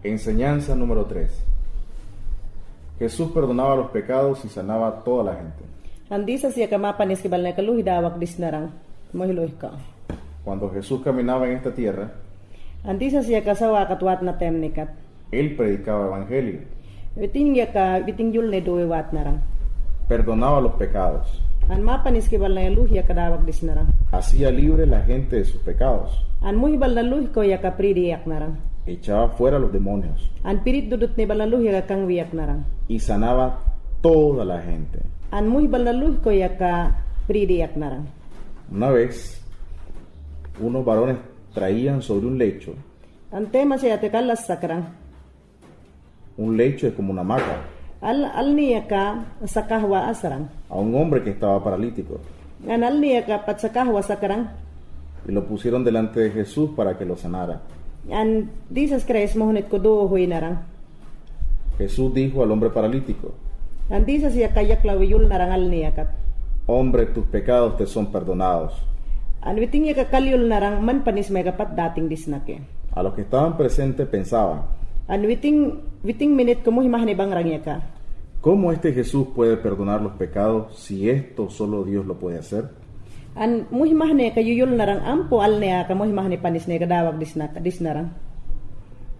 Enseñanza número 3. Jesús perdonaba los pecados y sanaba a toda la gente. Andisa siya kamapanis kibal na kaluhi dawak disnarang mohiluh ka. Cuando Jesús caminaba en esta tierra, Andisa siya kasawa katwat na temnikat. Él predicaba evangelio, Witing ya ka witing yul ne doe wat narang. perdonaba los pecados, An mapanis kibal na luhi ya kadawak disnarang. hacía libre a la gente de sus pecados, An muhibal na luhi ko ya kapridi yak narang. echaba fuera a los demonios An pirit dudut ni bal na luhi ya kang wiyak narang. y sanaba toda la gente. An muhibal na luhi ko ya ka pridi yak narang. Una vez, unos varones traían sobre un lecho. An tema siya te kalas sakrang. Un lecho es como una hamaca, Al niya ka sakahwa asarang. a un hombre que estaba paralítico, An al niya ka pat sakahwa sakrang. y lo pusieron delante de Jesús para que lo sanara. An Jesus Christ mohonit ko do huy narang. Jesús dijo al hombre paralítico: An Jesus ya kayak lawiyul narang al niya kat. hombre, tus pecados te son perdonados. An witing ya kakalyul narang man panis may kapat dating disnake. A los que estaban presentes pensaban: An witing minute ko muhimah ni bang rangya ka. ¿cómo este Jesús puede perdonar los pecados si esto solo Dios lo puede hacer? An muhimah ni kayuyul narang ampo al niya ka muhimah ni panis ni kadawag disnarang.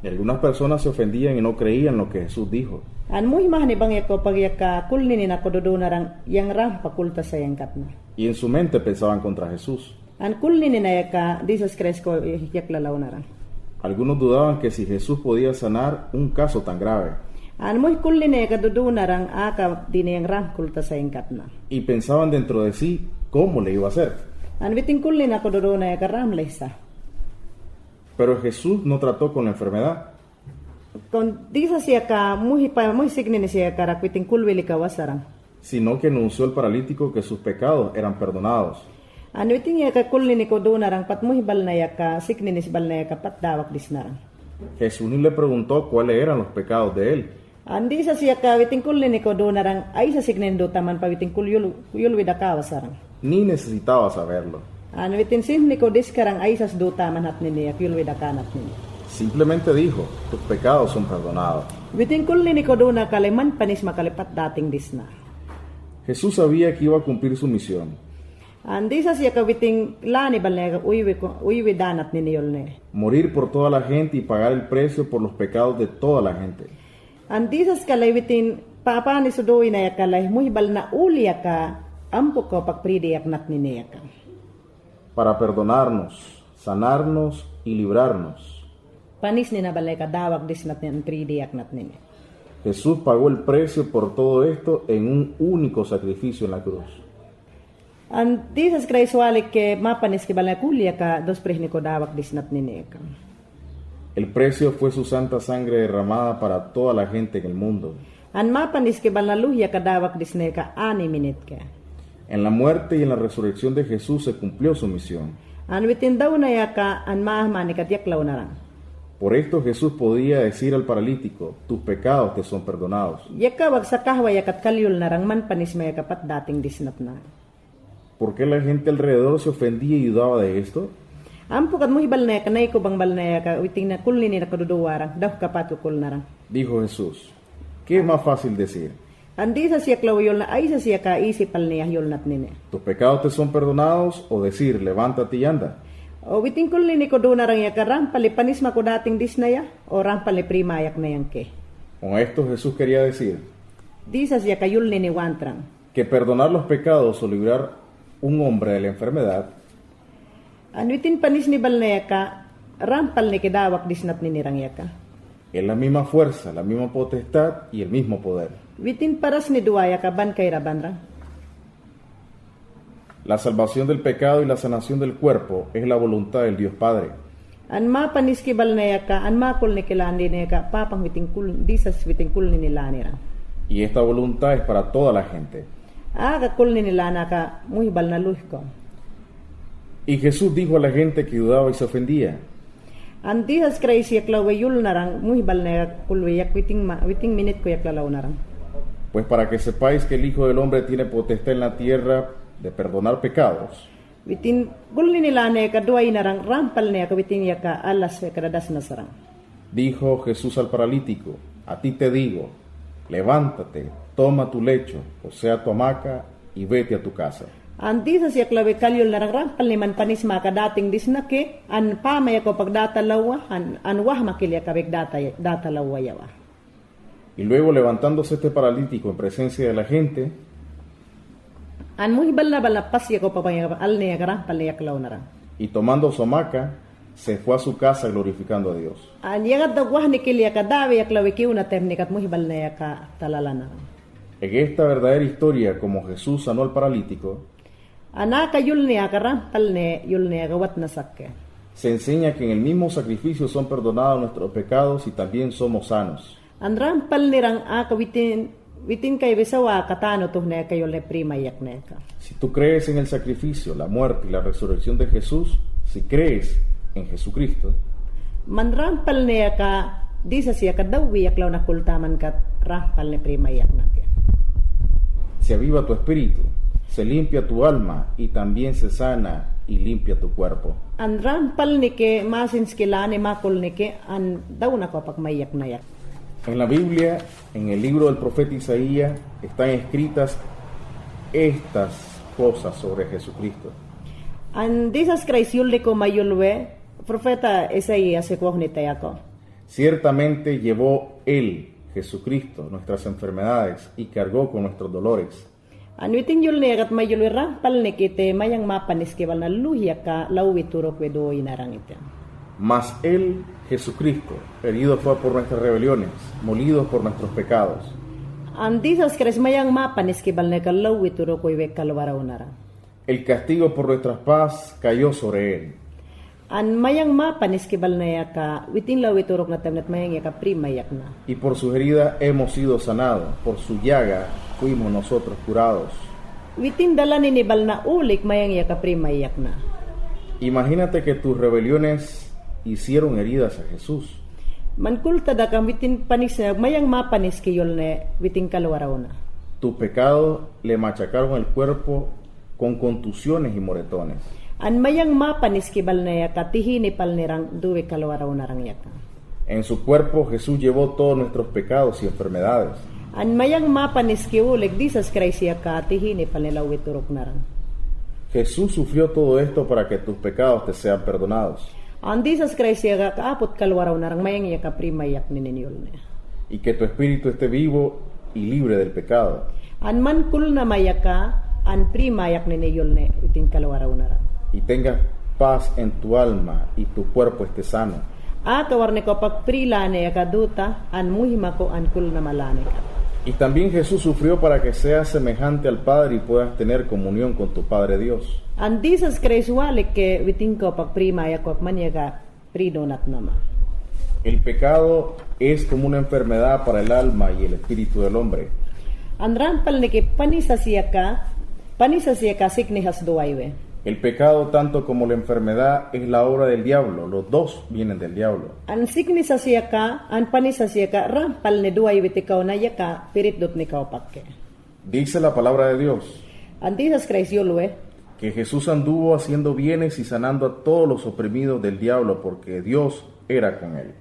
Y algunas personas se ofendían y no creían lo que Jesús dijo. An muhimah ni bang yako pag yaka kulnini na kododo narang yang ram pakulta sa yang katna. Y en su mente pensaban contra Jesús. An kulnini na yaka Jesus Christ ko yaklalaw narang. Algunos dudaban que si Jesús podía sanar un caso tan grave. An muy kulline ka dudu narang aka dine yang ram kulta sa yang katna. Y pensaban dentro de sí cómo le iba a hacer. An witing kulline ako dudu na yaka ram lesa. Pero Jesús no trató con la enfermedad, Kon disa siya ka muy signin siya ka rakwiting kulwili ka wasarang. sino que anunció al paralítico que sus pecados eran perdonados. An witing ya ka kulline ko do narang pat muy bal na yaka signin bal na yaka pat dawak disnarang. Jesús ni le preguntó cuáles eran los pecados de él, An disa siya ka witing kulline ko do narang ay sa signin do taman pa witing kulyul wida ka wasarang. ni necesitaba saberlo. An witing sin ni ko diskarang ay sas do taman hat ni yul wida kanat ni. Simplemente dijo: tus pecados son perdonados. Witing kulline ko do na kaleman panis makalipat dating disna. Jesús sabía que iba a cumplir su misión, Andi sa siya kawiting lani balnega uywi danat ni niyol ne. morir por toda la gente y pagar el precio por los pecados de toda la gente. Andi sa skalay witing papa ni sudoy na yakalay muhibal na uli yaka ampo ko pagpridi yak nat ni niyaka. Para perdonarnos, sanarnos y librarnos. Panis ni na balay ka dawag disnat ni ang pridi yak nat ni. Jesús pagó el precio por todo esto en un único sacrificio en la cruz. Andi sa skalay swalik ke mapanis ke balay kuli yaka dos prihni ko dawag disnat ni niyaka. El precio fue su santa sangre derramada para toda la gente en el mundo. An mapanis ke balaluh yaka dawag disneka ani minit ke. En la muerte y en la resurrección de Jesús se cumplió su misión. An witin daw na yaka an maahmani kat yaklaw narang. Por esto Jesús podía decir al paralítico: tus pecados te son perdonados. Yaka wag sa kahwa yakat kalyul narang man panis may kapat dating disnat na. ¿Por qué la gente alrededor se ofendía y dudaba de esto? Ampo kat mo hibal na yaka nay ko bang bal na yaka witing na kulni ni nakaduduwarang daw kapat ko kul narang. Dijo Jesús: ¿qué es más fácil decir? Andi sa siya klaw yul na ay sa siya ka isipal niya yul nat nini. ¿Tus pecados te son perdonados? O decir: levántate y anda. O witing kulni ni ko do narang yaka rampali panis mako dating disnaya o rampali primayak na yang ke. Con esto Jesús quería decir Di sa siya kayul ni wantrang. que perdonar los pecados o librar un hombre de la enfermedad An witin panis ni bal na yaka rampal ni kidawak disnat ni nirang yaka. es la misma fuerza, la misma potestad y el mismo poder. Witin paras ni duaya ka ban kay rabanrang. La salvación del pecado y la sanación del cuerpo es la voluntad del Dios Padre. An mapanis ki bal na yaka an makul ni kilandi na yaka papang witing kul disas witing kul ni nilanira. Y esta voluntad es para toda la gente. Aga kul ni nilana ka muhibal na luh ko. Y Jesús dijo a la gente que dudaba y se ofendía: An dihas crazy yaklaw yul narang muhibal na kulwe yak witing minute ko yaklalaw narang. pues para que sepáis que el Hijo del Hombre tiene potestad en la tierra de perdonar pecados. Witin kul ni nilana ka duay narang rampal na ka witing yaka alas we karadas na sarang. Dijo Jesús al paralítico: a ti te digo, levántate, toma tu lecho, o sea tu hamaca, y vete a tu casa. Anti sa siya klawe kalyol na rampal ni man panis maka dating disnake an pamaya ko pagdata lawa an wah makilya kabek data lawa yawa. Y luego, levantándose este paralítico en presencia de la gente, An muhibal na balapas ya ko papaya al ne rampal ni yaklaw na ran. y tomando su hamaca, se fue a su casa glorificando a Dios. An yagat da wah ni kilya ka dawe yaklawe kiw na temnikat muhibal na yaka talala na ran. En esta verdadera historia, como Jesús sanó al paralítico, Anaka yul ni yaka rampal ne yul ni yagawat na sakke. se enseña que en el mismo sacrificio son perdonados nuestros pecados y también somos sanos. An rampal ni rang aka witin kay bisawa katano tuh na kayo le prima yak na yaka. Si tú crees en el sacrificio, la muerte y la resurrección de Jesús, si crees en Jesucristo, Man rampal niya ka, di sa siya ka daw yaklaw na kultaman ka rampal ni prima yak na kaya. se aviva tu espíritu, se limpia tu alma y también se sana y limpia tu cuerpo. An rampal ni ke masins kilani makul ni ke an daw na ko pagmayak na yak. En la Biblia, en el libro del profeta Isaías, están escritas estas cosas sobre Jesucristo. An di sa Christ yul ko mayulwe, profeta Isaías se kuh ni tayako. Ciertamente llevó Él, Jesucristo, nuestras enfermedades y cargó con nuestros dolores. An witin yul ni kat mayulwe rampal ni kite mayang mapanis ke wal na luhya ka lawi turok wedo inarang ite. Mas Él, Jesucristo, herido fue por nuestras rebeliones, molido por nuestros pecados. An di sa Christ mayang mapanis ke wal na ka lawi turok we kalwaraw narang. El castigo por nuestras paz cayó sobre Él. An mayang mapanis ke bal na yaka witin lawi turok na temnet mayang yaka prima yak na. Y por sus heridas hemos sido sanados, por su llaga fuimos nosotros curados. Witin dala ni bal na ulik mayang yaka prima yak na. Imagínate que tus rebeliones hicieron heridas a Jesús. Mankulta da kam witin panis na mayang mapanis ke yol ne witin kalwaraw na. Tus pecados le machacaron el cuerpo con contusiones y moretones. An mayang mapanis ke bal na yaka tihini pal nirang duwe kalwaraw narang yaka. En su cuerpo Jesús llevó todos nuestros pecados y enfermedades. An mayang mapanis ke ulik di sa Christ yaka tihini pal nilawi turok narang. Jesús sufrió todo esto para que tus pecados te sean perdonados An di sa Christ yaka kaapot kalwaraw narang mayang yaka prima yak nininyol na. y que tu espíritu esté vivo y libre del pecado. An man kul na mayaka an prima yak nininyol na witin kalwaraw narang. Y tengas paz en tu alma y tu cuerpo esté sano. Kawar ni ko pagprilane yaka duta an muhima ko an kul na malane ka. Y también Jesús sufrió para que seas semejante al Padre y puedas tener comunión con tu Padre Dios. An di sa Christ walik ke witin ko pagprima yak ko man yaka pridonat nama. El pecado es como una enfermedad para el alma y el espíritu del hombre. An rampal ni ke panisasya ka siknihas duwaywe. El pecado, tanto como la enfermedad, es la obra del diablo. Los dos vienen del diablo. An siknisasya ka, an panisasya ka, rampal ni duwaywe tikaw na yaka piritdot ni kaw pakke. Dice la palabra de Dios An di sa Christ yulwe, que Jesús anduvo haciendo bienes y sanando a todos los oprimidos del diablo porque Dios era con él.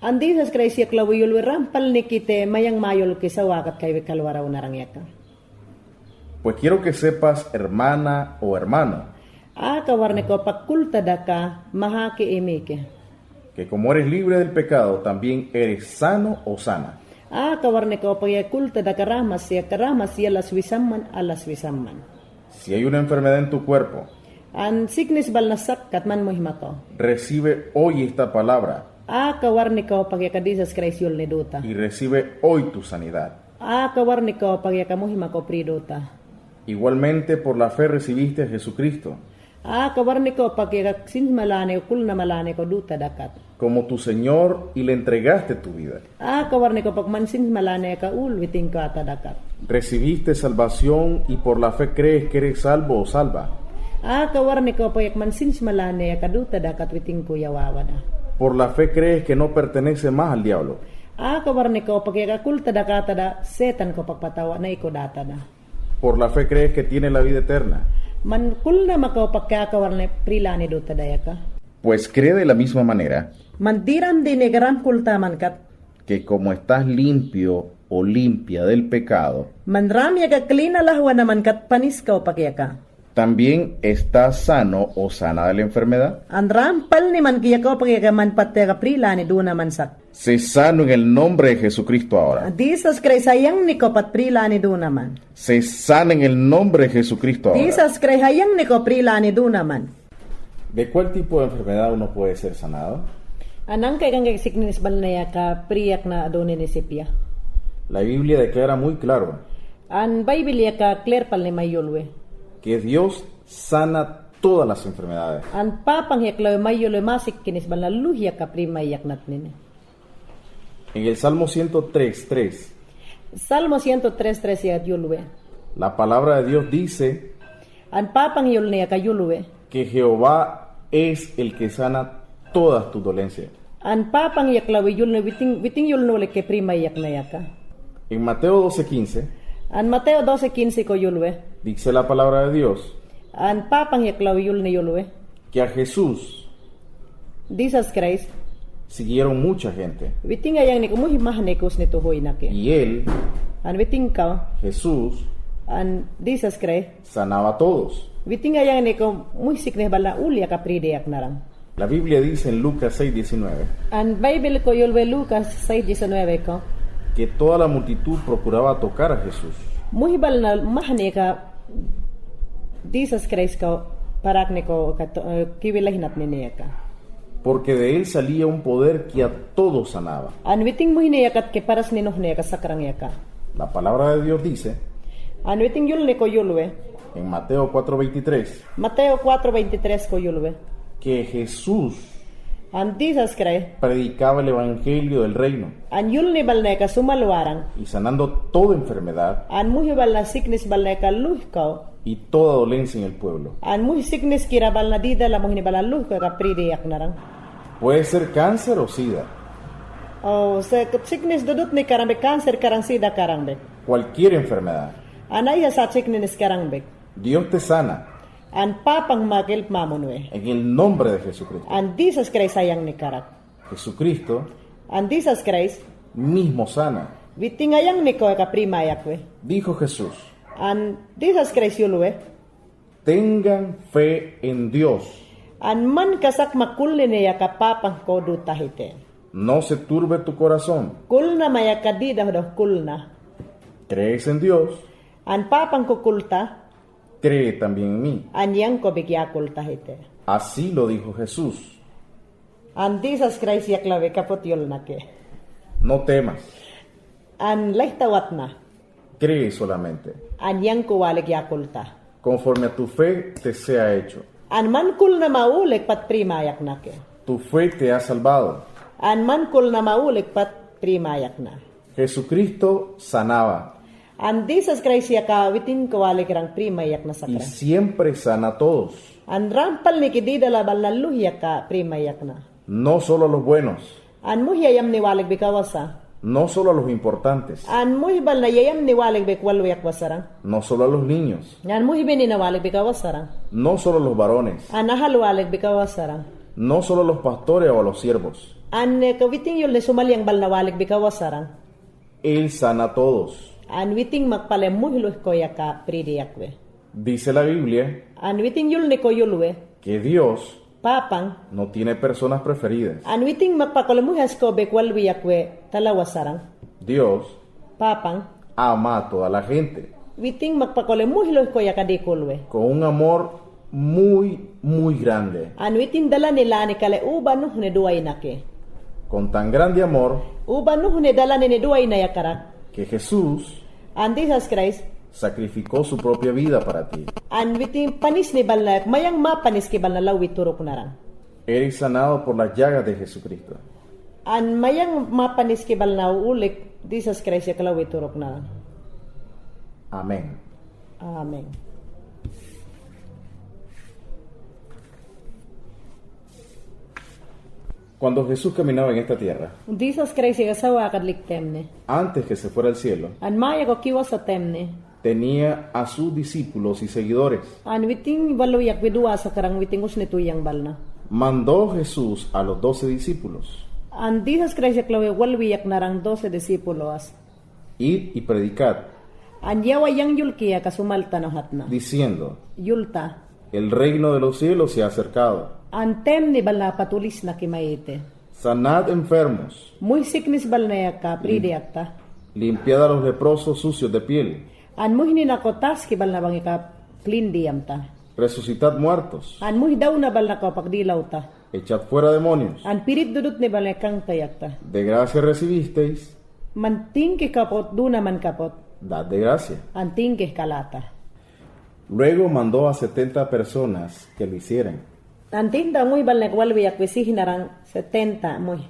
an di sa Christ yaklaw yulwe rampal ni kite mayang mayol ke sa wakat kay kalwaraw narang yaka. Pues quiero que sepas, hermana o hermano, Kawar ni ko pagkulta da ka mahaki imike. que como eres libre del pecado, también eres sano o sana. Kawar ni ko pagkulta da karamas ya laswisamman alaswisamman. Si hay una enfermedad en tu cuerpo, An sickness bal nasak kat man muhimako. recibe hoy esta palabra Kawar ni ko pagyakadisas Christ yul ni duta. y recibe hoy tu sanidad. Kawar ni ko pagyakamuhimako priduta. Igualmente, por la fe recibiste a Jesucristo Kawar ni ko pagyakaksin malane kul na malane ko duta dakat. como tu Señor y le entregaste tu vida. Kawar ni ko pagmansin malane ka ulwiting ka dakat. Recibiste salvación y por la fe crees que eres salvo o salva. Kawar ni ko pagyakmansin malane ka duta dakat witing ko yawawada. Por la fe crees que no pertenece más al diablo. Kawar ni ko pagyakakulta dakata da setan ko pagpatawa na iko data da. Por la fe crees que tienes la vida eterna. Man kul na makaw pagkakawar na prilani duta dayaka. Pues cree de la misma manera Mandiram di negaram kultaman kat. que como estás limpio o limpia del pecado, Manram yaga klina lahwa naman kat panis ka o pakyaka. también estás sano o sana de la enfermedad. Andram pal ni man kiyaka o pakyaka man patega prila ni duna man sak. Sé sano en el nombre de Jesucristo ahora. Jesus Christ hayang ni ko pat prila ni duna man. Sé sana en el nombre de Jesucristo ahora. Jesus Christ hayang ni ko prila ni duna man. ¿De cuál tipo de enfermedad uno puede ser sanado? Anang kay kang siknis bal na yaka priyak na adone ni sipya. La Biblia declara muy claro An Bible yaka clear pal ni mayulwe. que Dios sana todas las enfermedades. An papang yaklaw mayulwe masik kinis bal na luhya ka prima yak natnin. En el Salmo 103:3, Salmo 103:3 yak yulwe. la palabra de Dios dice An papang yul ni yaka yulwe. que Jehová es el que sana todas tus dolencias. An papang yaklaw yul no witing yul no le ke prima yak na yaka. En Mateo 12:15 An Mateo 12:15 ko yulwe. dice la palabra de Dios An papang yaklaw yul ni yulwe. que a Jesús Jesus Christ. siguieron mucha gente Witing ayang ni kumuhi mahanekos ni tuhoy na ke. y él, An witing ka. Jesús, An Jesus Christ. sanaba a todos. Witing ayang ni ko muy sikne bala ulya ka prideyak narang. La Biblia dice en Lucas 6:19 An Bible ko yulwe Lucas 6:19 ko. que toda la multitud procuraba tocar a Jesús. Muy bal na mahane ka Jesus Christ ko parak ni ko kiwilahinat ni niya ka. Porque de él salía un poder que a todos sanaba. An witing muy niya kat ke paras ni noh niya ka sakrang niya ka. La palabra de Dios dice An witing yul ni ko yulwe. en Mateo 4:23 Mateo 4:23 ko yulwe. que Jesús An Jesus Christ. predicaba el evangelio del reino An yul ni bal na ka sumalwarang. y sanando toda enfermedad An muhi bal na sickness bal na ka luh ka. y toda dolencia en el pueblo. An muhi sickness kira bal na dida la muhi ni bal na luh ka prideyak narang. Puede ser cáncer o sida, Oh, sa sickness dudut ni karang cancer karang sida karang bek. cualquier enfermedad. Anay sa sickness karang bek. Dios te sana An papang magil mamunwe. en el nombre de Jesucristo. An Jesus Christ sayang ni karak. Jesucristo An Jesus Christ mismo sana. witingayang ni ko ka prima yakwe. Dijo Jesús, An Jesus Christ yulwe. tengan fe en Dios, An man kasak makul ni ya ka papang ko dutahite. no se turbe tu corazón, Kulna maya kadida do kulna. crees en Dios, An papang ko kulta. cree también en mí. An yang ko bigya kultahite. Así lo dijo Jesús. An Jesus Christ yaklawe kapot yul na ke. No temas, An lahtawat na. cree solamente. An yang ko walig yakulta. Conforme a tu fe te sea hecho. An man kul na maulik pat prima yak na ke. Tu fe te ha salvado. An man kul na maulik pat prima yak na. Jesucristo sanaba An Jesus Christ yaka witin ko walig rang prima yak na y sakra. siempre sana a todos, An rampal ni kidida la balaluh yaka prima yak na. no solo a los buenos, An muhyayam ni walig bikawasa. no solo a los importantes, An muhibal na yayam ni walig bikwalwe yak wasarang. no solo a los niños, An muhibini na walig bikawasarang. no solo a los varones, An ahal walig bikawasarang. no solo a los pastores o a los siervos. An kawiting yul ni sumalyang bal na walig bikawasarang. Él sana a todos. An witing magpale muhiluh ko yaka pridi yakwe. Dice la Biblia An witing yul ni ko yulwe. que Dios Papang. no tiene personas preferidas. An witing magpakalamuhas ko bekwalwi yakwe talawasarang. Dios Papang. ama a toda la gente Witing magpakalamuhiluh ko yakadikulwe. con un amor muy, muy grande. An witing dala nila ni kale uba nuh ni duway na ke. Con tan grande amor Uba nuh ni dala ni duway na yakarak. que Jesús An Jesus Christ. sacrificó su propia vida para ti. An witing panis ni balnak. Mayang mapanis ki balnalawi turok narang. Eres sanado por las llagas de Jesucristo. An mayang mapanis ki balnaw ulik. Jesus Christ yakalawi turok narang. Amén. Amen. Cuando Jesús caminaba en esta tierra, Jesus Christ igasawa kadlik temne. antes que se fuera al cielo, An maya ko kiwa sa temne. tenía a sus discípulos y seguidores. An witing balo yak widua sa karang witing us nito yang balna. mandó Jesús a los 12 discípulos, An disas Christ yaklawe walwiyak narang 12 disipulos. id y predicad, An yawa yang yulkiya kasumalta no hatna. diciendo, Yulta. el reino de los cielos se ha acercado. An tem ni bala patulis na kimaite. Sanad enfermos, Muy siknis bal na yaka pridiyakta. limpiad a los leprosos sucios de piel, An muy ni nakotas ki bal na bang ika clean diyamta. resucitad muertos, An muy daw na bal na ko pagdilaw ta. echad fuera demonios. An pirit dudut ni bal na kang tayakta. De gracia recibisteis, Manting ki kapot duna man kapot. dad de gracia. Anting ki kalata. Luego mandó a 70 personas que lo hicieran. Antinda muy bal na walwiyak narang 70 muy.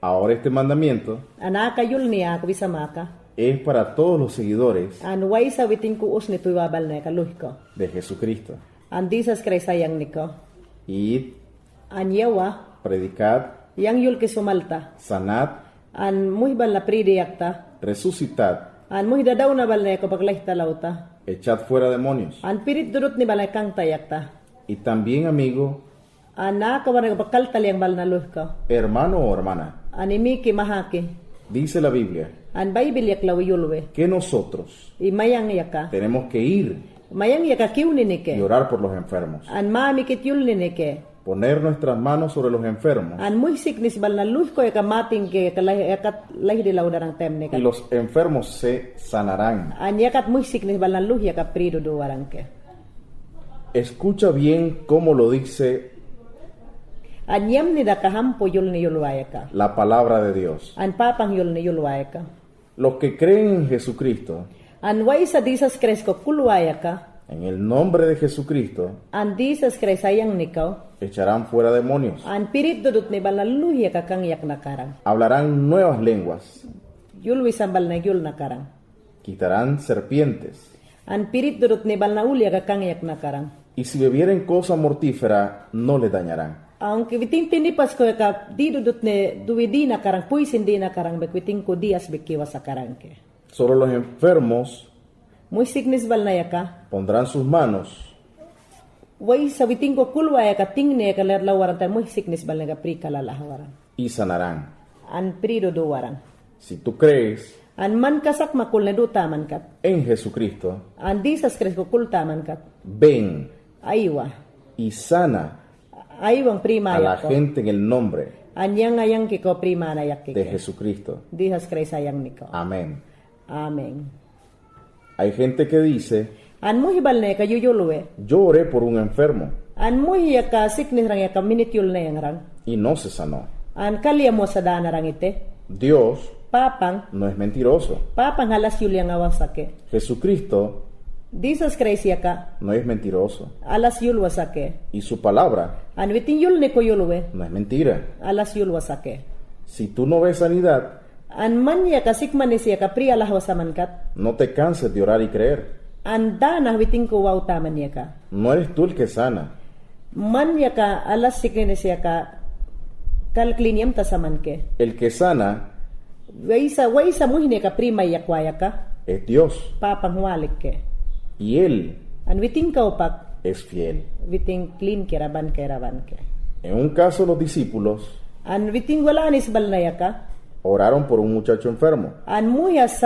Ahora este mandamiento Anaka yul niya kwisamaka. es para todos los seguidores An way sa witing kuus ni tuwabal na kaluh ko. de Jesucristo. An disas Christ sayang niko. Id, An yawa predicad, yang yul ki sumalta. sanad, An muy bal na pridiyakta. resucitad, An muy dadaw na bal na ko paglahita lauta. echad fuera demonios. An pirit dudut ni bal na kang tayakta. Y también, amigo, An naka ba na pakaltal yang bal na luh ko. hermano o hermana, An imiki mahaki. dice la Biblia An Bible yaklaw yulwe. que nosotros Imayang yaka. tenemos que ir Mayang yaka kiwni y nike. orar por los enfermos, An mami kit yulni nike. poner nuestras manos sobre los enfermos An muy siknis bal na luh ko yaka mating ke yakat lahir dilaw darang tem y nike. los enfermos se sanarán. An yakat muy siknis bal na luh yaka prido do warang ke. Escucha bien cómo lo dice An yam ni da kahampo yul ni yulwayaka. la palabra de Dios. An papang yul ni yulwayaka. Los que creen en Jesucristo, An way sa disas kresko kulwayaka. en el nombre de Jesucristo, An disas kresayang nikaw. echarán fuera demonios, An pirit dudut ni bal na luh yaka kang yak nakarang. hablarán nuevas lenguas, Yulwisan bal na yul nakarang. quitarán serpientes, An pirit dudut ni bal na uli yaka kang yak nakarang. y si bebieren cosa mortífera, no les dañarán. Ang kiwiting tinipas ko yaka di dudut ni duwidi nakarang puisin di nakarang bekwiting ko dias bekiwa sa karang ke. Sobre los enfermos Muy signis bal na yaka. pondrán sus manos Way sa witing ko kulwa yaka tingne yaka lerlawaran tayo muy signis bal na yaka pri kalalahawaran. y sanarán. An prido do warang. Si tú crees An man kasak makul na do taman kat. en Jesucristo, An disas kres ko kul taman kat. ven Aywa. y sana Aywang prima a la yako. gente en el nombre Anyang ayang kiko prima na yak de kike. Jesucristo. Disas kres ayang niko. Amén. Amen. Hay gente que dice, An mo hibal na yaka yuyulwe. yo oré por un enfermo An mo yaka siknis rang yaka minityul na yang rang. y no se sanó. An kalya mo sa dana rang ite. Dios Papang. no es mentiroso. Papang halas yul yang awasake. Jesucristo Disas kres yaka. no es mentiroso. Alas yul wasake. Y su palabra An witing yul ne ko yulwe. no es mentira. Alas yul wasake. Si tú no ves sanidad, An man yaka sikmanis yaka pri alah wasaman kat. no te canses de orar y creer. An dana witing ko wow taman yaka. No eres tú el que sana. Man yaka alas sikmanis yaka. Kalkliniam tasaman ke. El que sana Waisa muhine ka prima yakwaya ka. es Dios Papang walik ke. y Él An witing kaupak. es fiel. Witing clean keraban ke. En un caso, los discípulos An witing wala anis balnaya ka. oraron por un muchacho enfermo An muhas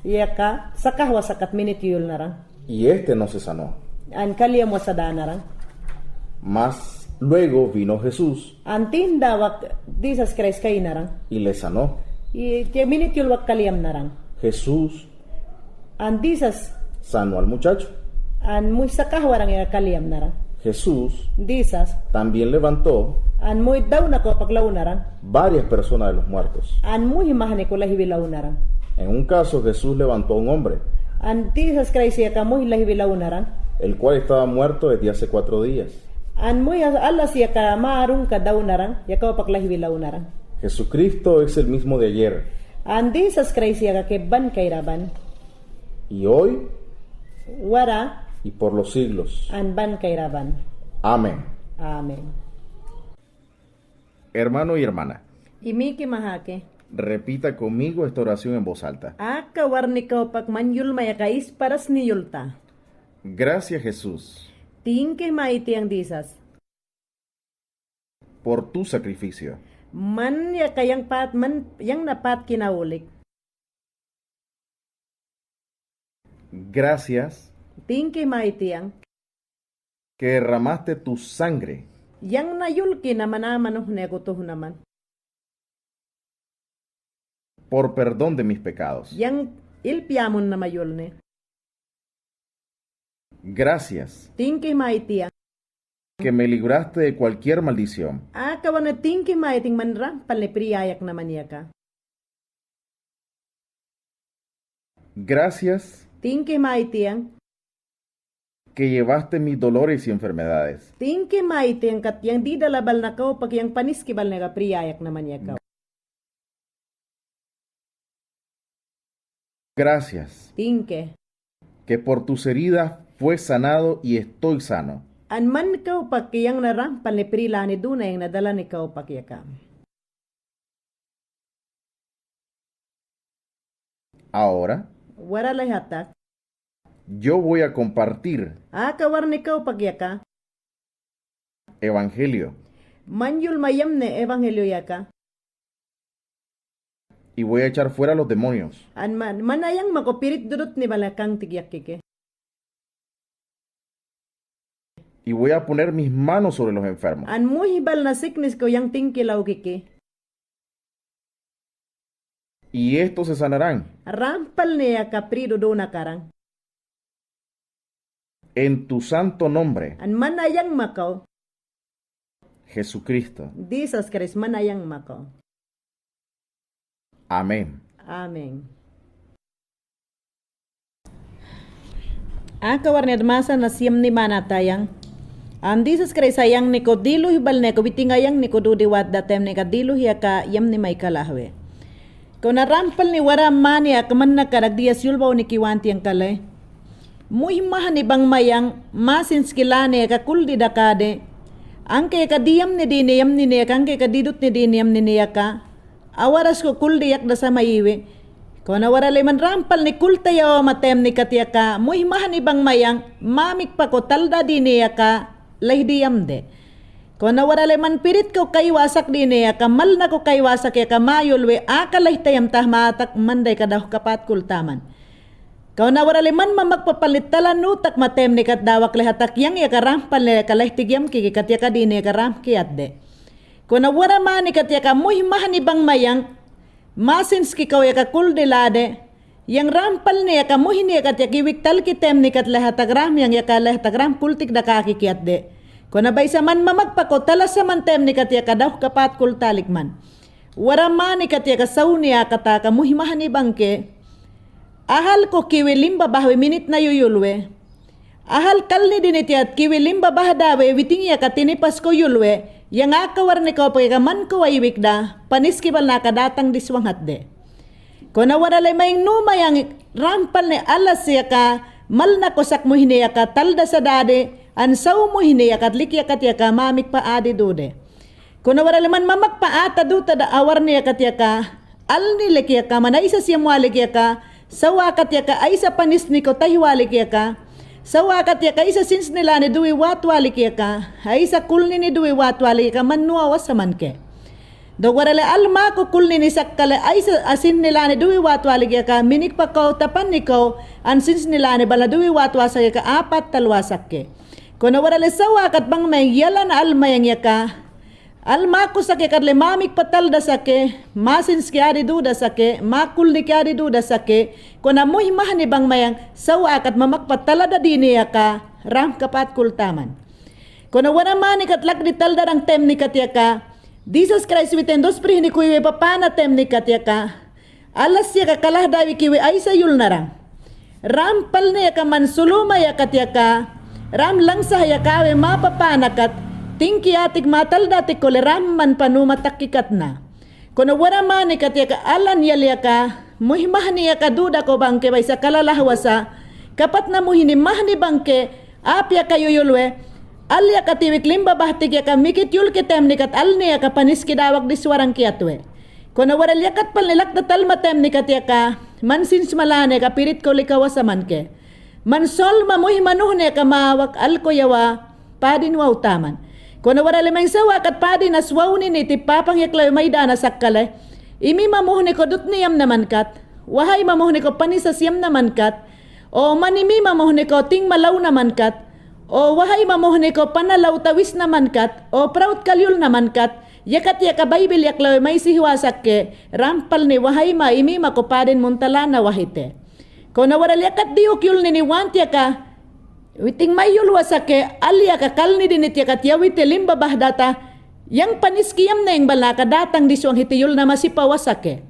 yaka sakahwa sakat minute yul narang. y este no se sanó. An kalya mo sa danarang. Mas luego vino Jesús An tinda wak disas Christ kay narang. y le sanó. I tiya minute yul wak kalyam narang. Jesús An disas sanó al muchacho. an muy sakahwa rang ya kalyam narang. Jesús Disas también levantó an muy daw na ko paglaw narang. varias personas de los muertos. An muy mahane ko lahibilaw narang. En un caso, Jesús levantó a un hombre, An disas Christ ya ka muy lahibilaw narang. el cual estaba muerto desde hace 4 días. An muy alas ya ka maarung ka daw narang. Ya ka paglahibilaw narang. Jesucristo es el mismo de ayer An disas Christ ya ka ke ban kay raban. y hoy Wara y por los siglos. an ban kay raban. Amén. Amen. Hermano y hermana, Imiki mahake. repita conmigo esta oración en voz alta. Aka warni ka pak manyul maya kais paras ni yulta. Gracias, Jesús, Tingke maiti ang disas. por tu sacrificio. Man ya kayang pat man yang napat kinaulik. Gracias Tingki maitiang que derramaste tu sangre yang nayulki naman naman negutuh naman. por perdón de mis pecados. Yang ilpiamon na mayulne. Gracias Tingki maitiang que me libraste de cualquier maldición. kawan na tingki maiting manra palipriayak naman niya ka. Gracias Tingki maitiang que llevaste mis dolores y enfermedades. tingki maitiang kat yang di dalabal na kao pag yang paniskibal na priayak naman niya ka. Gracias Tingke. que por tus heridas fue sanado y estoy sano. An man kao pag yang narampal ni prila ni duna yung nadala ni kao pakyaka. Ahora Wara lahatak. yo voy a compartir Kawar ni kao pakyaka. evangelio Manyul mayam ne ebanghelyo yaka. y voy a echar fuera los demonios. An manayang makopirit dudut ni balakang tigyakike. Y voy a poner mis manos sobre los enfermos. An muhibal na sickness ko yang tingkilaw kike. Y estos se sanarán. Rampal niya kaprido do na karang. En tu santo nombre, An manayang makaw. Jesucristo. Jesus Christ manayang makaw. Amén. Amen. Kawar ni admasa na siyam ni manatayang. Ang Jesus Christ ayang ni ko dilo hibal ne ko bitingayang ni ko dudiwat datem ni ka dilo hiya ka yam ni may kalahwe. Kung narampal ni wara mani akaman na karagdias yulbaw ni kiwanti ang kalay. Muy mahan ibang mayang masins kilane ka kuldi dakade. Ang kay kadiyam ni diniyam ni niya kang kay kadidot ni diniyam ni niya ka. Awaras ko kuldiyak da sa mayiwi. Kung nawara man rampal ni kultayaw matem ni katiya ka. Muy mahan ibang mayang mamik pa ko talda di niya ka. Lahdiyam de. Kung nawara man pirit ko kaywasak di niya ka. Mal na ko kaywasak ya ka mayulwe. Akalahtayam tahmatak manday ka daw kapat kultaman. Kau nawara man mamagpapalit talan nutak matem ni kat dawak lehatak yang ya karampal ni kalahtigyam kiki katya ka di niya karam kiyat de. Kung nawara man ni katya ka muy mahan ibang mayang masins ki kau ya ka kuldilade yang rampal niya ka muhin niya katya kiwik tal kitem ni kat lehatak ram yang ya ka lehatak ram kultik da kakikiyat de. Kung nabay sa man mamagpako talas sa man tem ni katya ka daw kapat kultalik man. Wara man ni katya ka saw niya kata ka muhi mahan ibang ke. Ahal ko kiwi limba bahwe minit na yuyulwe. Ahal kalni dinitiat kiwi limba bahdawe witing ya katinipas ko yulwe. Yang akawar ni ko pagkaman ko ay wikda paniskibal na kadatang diswangat de. Kung nawara maing numa yang rampal ni alas ya ka mal na kosak mo hiniya ka talda sa dade an saw mo hiniya kat likya kat ya ka mamik pa adi dude. Kung nawara man mamak pa ata duta da awar niya kat ya ka al nilikya ka manaysa siya mwalik ya ka sawa kat ya ka ay sa panis ni ko tahiwalik ya ka. Sawa kat ya ka isa sins nila ni duwi watwalik ya ka ay sa kulni ni duwi watwalik ka manuwa sa manke. Dogwarale alma ko kulni ni sakkale ay sa asin nila ni duwi watwalik ya ka minik pa ko tapan ni ko an sins nila ni bala duwi watwasak ya ka apat talwasak ke. Kung nawarale sawa kat bang may yalan alma yang ya ka alma ko sake kadle mamik patal da sake masins kiari duda sake makul ni kiari duda sake kuna muy mahani bang mayang sawa kat mamakpatala da dini ya ka ram kapat kultaman kuna wana mani kat lak di talda rang tem ni katya ka Jesus Christ witen dos prih ni kuiwe papana tem ni katya ka alas ya ka kalah dawi kiwe ay sa yul narang ram pal ni ya ka mansuluma ya katya ka ram langsah ya kawe mapapana kat tingki atik matal dati koleram man panumatakikat na. Kono wara mani katya ka alan yalya ka, muhimahni ya ka duda ko bangke bay sa kalalahwasa, kapat na muhini mahni bangke, apya kayo yulwe, alya ka tiwik limba bahtik ya ka mikit yul kitem ni kat alni ya ka paniski dawak diswarang kiyatwe. Kono wara liyakat pal nilak datal matem ni katya ka, mansins malane ka pirit ko likawasa manke. Mansol mamuhi manuhne ka mawak alko yawa, padin wa utaman. Kono wara lemang sawa kat padi na swawni ni ti papang yaklaw may dana sakkale. Imi mamuhni ko dut niyam naman kat. Wahay mamuhni ko panisasiyam naman kat. O manimi mamuhni ko ting malaw naman kat. O wahay mamuhni ko panalaw tawis naman kat. O proud kalyul naman kat. Yakat yaka Bible yaklaw may sihiwasak ke. Rampal ni wahay ma imi makupadin muntala na wahite. Kono wara yakat diok yul ni want yaka. Witing may yul wasake alya ka kalni dinit yakat yawite limba bahdata. Yang paniskiyam na yung balaka datang diswang hitiyul na masipawasake.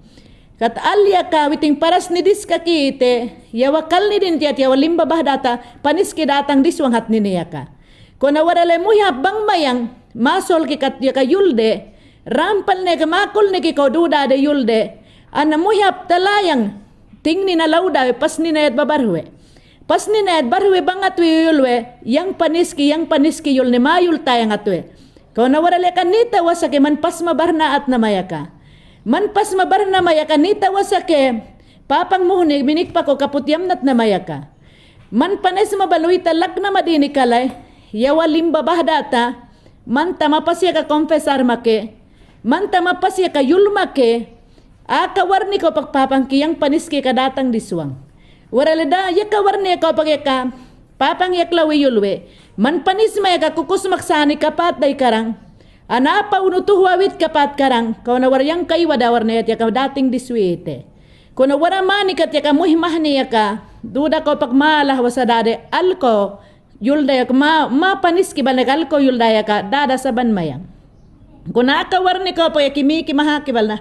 Kat alya ka witing paras ni diska kiite. Yawa kalni dinit yat yawa limba bahdata paniski datang diswang hat niniyaka. Kono wara le muya bang mayang masol ki kat yaka yulde. Rampal ne ka makul ne ki ko duda de yulde. Ana muya talayang ting ni na lauda pas ni na yat babarwe. Pas ni na yat barwe bang atwe yulwe. Yang paniski yul ni mayul tayang atwe. Kau na warale ka nita wasake man pas mabarna at namayaka. Man pas mabarna mayaka nita wasake papang muhni minikpa ko kaputyam nat namayaka. Man panes mabaluy talak na madini kalay. Yawa limba bahdata. Man tamapasya ka confessar make. Man tamapasya ka yulmake. Akawarni ko pagpapang kiyang paniski ka datang diswang. Waraleda yaka warni ko pagka papang yaklawi yulwe. Man panis mayaka kukusmaksani kapat day karang. Anapa unutuhuawit kapat karang. Kau na waryang kay wadawar na yaka dating diswite. Kau na waramani kat yaka muhimahni yaka. Duda ko pagmalah wasadade alko. Yulda yaka ma panis kibal na alko yulda yaka dada saban mayang. Kau na akawarni ko pa yakimiki mahakibal na.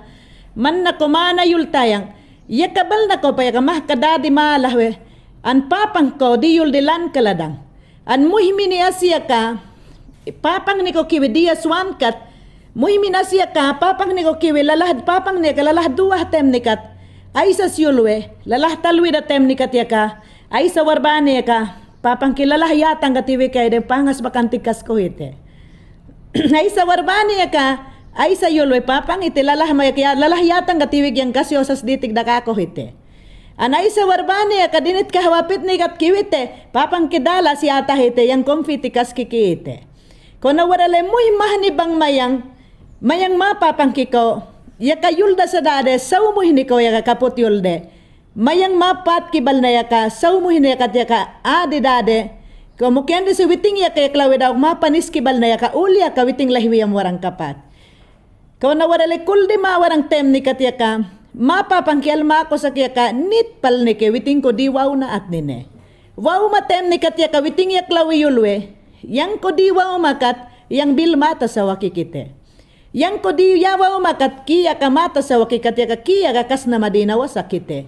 Man na kumana yultayang. Yakabal na ko pa yaka mahkadadi malahwe. An papang ko di yuldilan kaladang. An muhimini asya ka, papang ni ko kiwi dia swankat, muhimin asya ka, papang ni ko kiwi lalahad, papang ni ka lalahad duwah temnikat, ay sa siyulwe, lalah talwi da temnikat yaka, ay sa warbani yaka, papang kilalah yatang katiwi kay de pangas bakantikas ko ite. Ay sa warbani yaka, ay sa yulwe, papang ite lalah mayaka, lalah yatang katiwi yang kasyosas ditig dakako ite. Anay sa warbani kadinit kahawapit ni kat kiwite papang kidala si ata hite yang konfitikas kikite. Kono warale muy mahni bang mayang mapapang kiko yaka yulda sa dade saw mo hiniko yaka kaput yulde. Mayang mapat kibal na yaka saw mo hinikat yaka adi dade. Kumukian di si witing yaka yaklawe daw mapanis kibal na yaka uli yaka witing lahwiyam warang kapat. Kono warale kuldi ma warang tem ni kat yaka mapapangkial ma ako sa kaya ka nit pal ni ke witing ko di wow na at nine. Wow matem ni katya ka witing yaklawi yulwe. Yang ko di wow makat yang bil mata sa wakikite. Yang ko di yawaw makat kiya ka mata sa wakikatya ka kiya ka kas na madinawa sakite.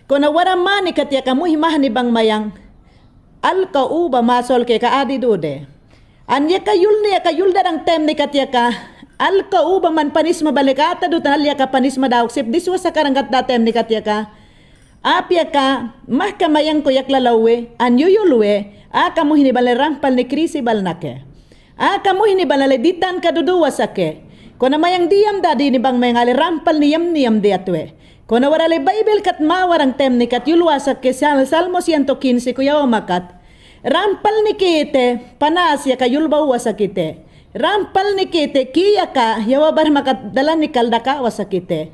Kung nawara mani katya ka muhimah ni bang mayang alka uba masol ke ka adi dude. Anya ka yul darang tem ni katya ka alka uba man panis mabalikata dutan alya ka panis madaok sip diswa sa karangkat datem ni katya ka. Apya ka mahkamayang ko yaklalawe anyo yulwe aka mo hinibale rampal ni krisi balnake. Aka mo hinibale ditan kaduduwa sake. Kona mayang diyam dadi ni bang mayang ali rampal niyam di atwe. Kona warale Bible kat mawarang tem ni kat yulwa sake Salmo 115 kuya makat. Rampal ni kite panasya ka yulba wasakite. Rampal ni kite kiya ka yawa bar makat dalan ni kaldaka wasakite.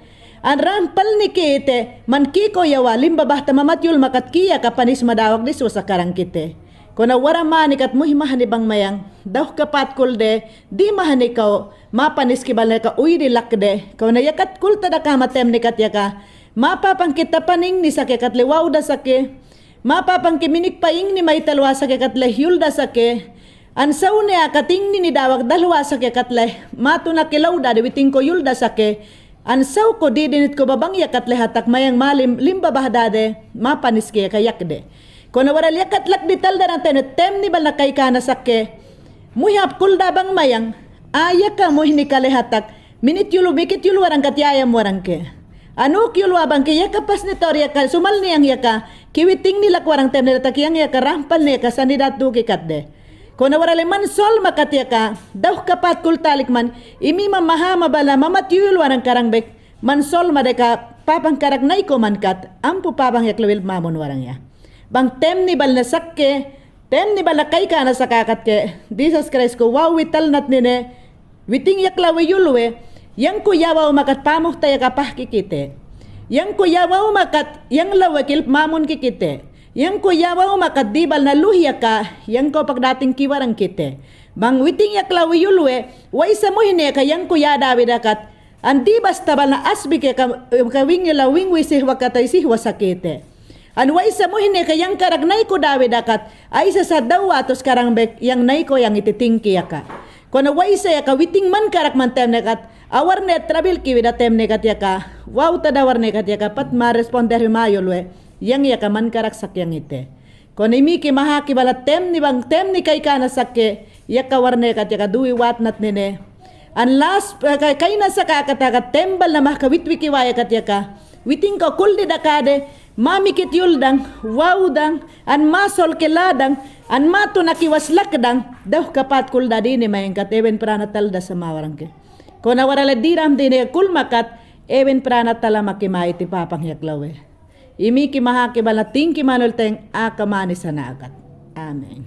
An rampal ni kite man kiko yawa limba bahta mamatyul makat kiya ka panis madawag di sa karang kite. Kuna wara manikat muhimah ni bang mayang daw kapat kulde di mahani ka mapanis kibal na ka uy di lakde. Kuna yakat kulta da ka matem ni kat yaka mapapang kita paning ni sake kat liwaw da sake. Mapapang kiminik paing ni may talwa sake kat lehyul da sake. An saune akating ni dawag dalwa sake kat leh matu na kilaw da dewiting ko yul da sake. An saw ko di dinit ko babang yakat lehatak mayang malim limba bahdade mapanis kaya kayakde. Kung waral yakat lak dital da ng tem ni bal na kay ka na sake. Muhap kulda bang mayang ayak ka muhini kalehatak minit yulu bikit yulu warang katyayam warang ke. Anu yulu abang ke yaka pas ni torya ka sumal niyang yaka kiwiting nila warang tem nila takiyang yaka rampal niya ka sanidat du kikatde. Kung warale man sol makatya ka, daw kapat kultalik man, imi mamahama bala mamatyul warang karangbek, man sol madeka papang karak na iko man kat, ampu papang yaklawil mamon warang ya. Bang tem ni bal na sakke, Tem ni balakay ka na sa kakat ke, Jesus Christ ko, wow wital nat nine, witing yaklawe yulwe, yang kuyawa umakat pamuh tayo kapah kikite. Yang kuyawa umakat, yang lawakil mamun kikite. Yang kuyawa umakat dibal na luhiya ka, yang ko pagdating kiwarang kite. Bang witing yaklawe yulwe, way sa mo hine ka yang kuya David akat, andi basta bal na asbi ke kawing ilawing wisih wakatay sihwa sakite. Anway sa mo hine kayang karagnay ko David akat ay sa dawa tos karang bek yang nay ko yang ititingki yaka. Kono way sa yaka witing man karak man tem nekat awar net trabil kiwi da tem nekat yaka wow tadawar nekat yaka pat ma responder mayo lwe yang yaka man karak sak yang ite. Kono imi ki mahaki bala tem ni bang tem ni kay kana sakke yaka war nekat yaka duwi wat nat nene. An last kay na sa kakatakat tembal na mahkawitwiki waya kat yaka witing ko kuldi dakade mamikit yuldang, wawdang, an masol keladang, an mato nakiwaslakdang, daw kapat kulda din mayang kat even pranatalda sa mawarang ke. Kung nawarala diram din kulmakat, even pranatala makimay ti papang yaklawe. Imi kimahaki balating kimanol teng akamani sa naakat. Amen.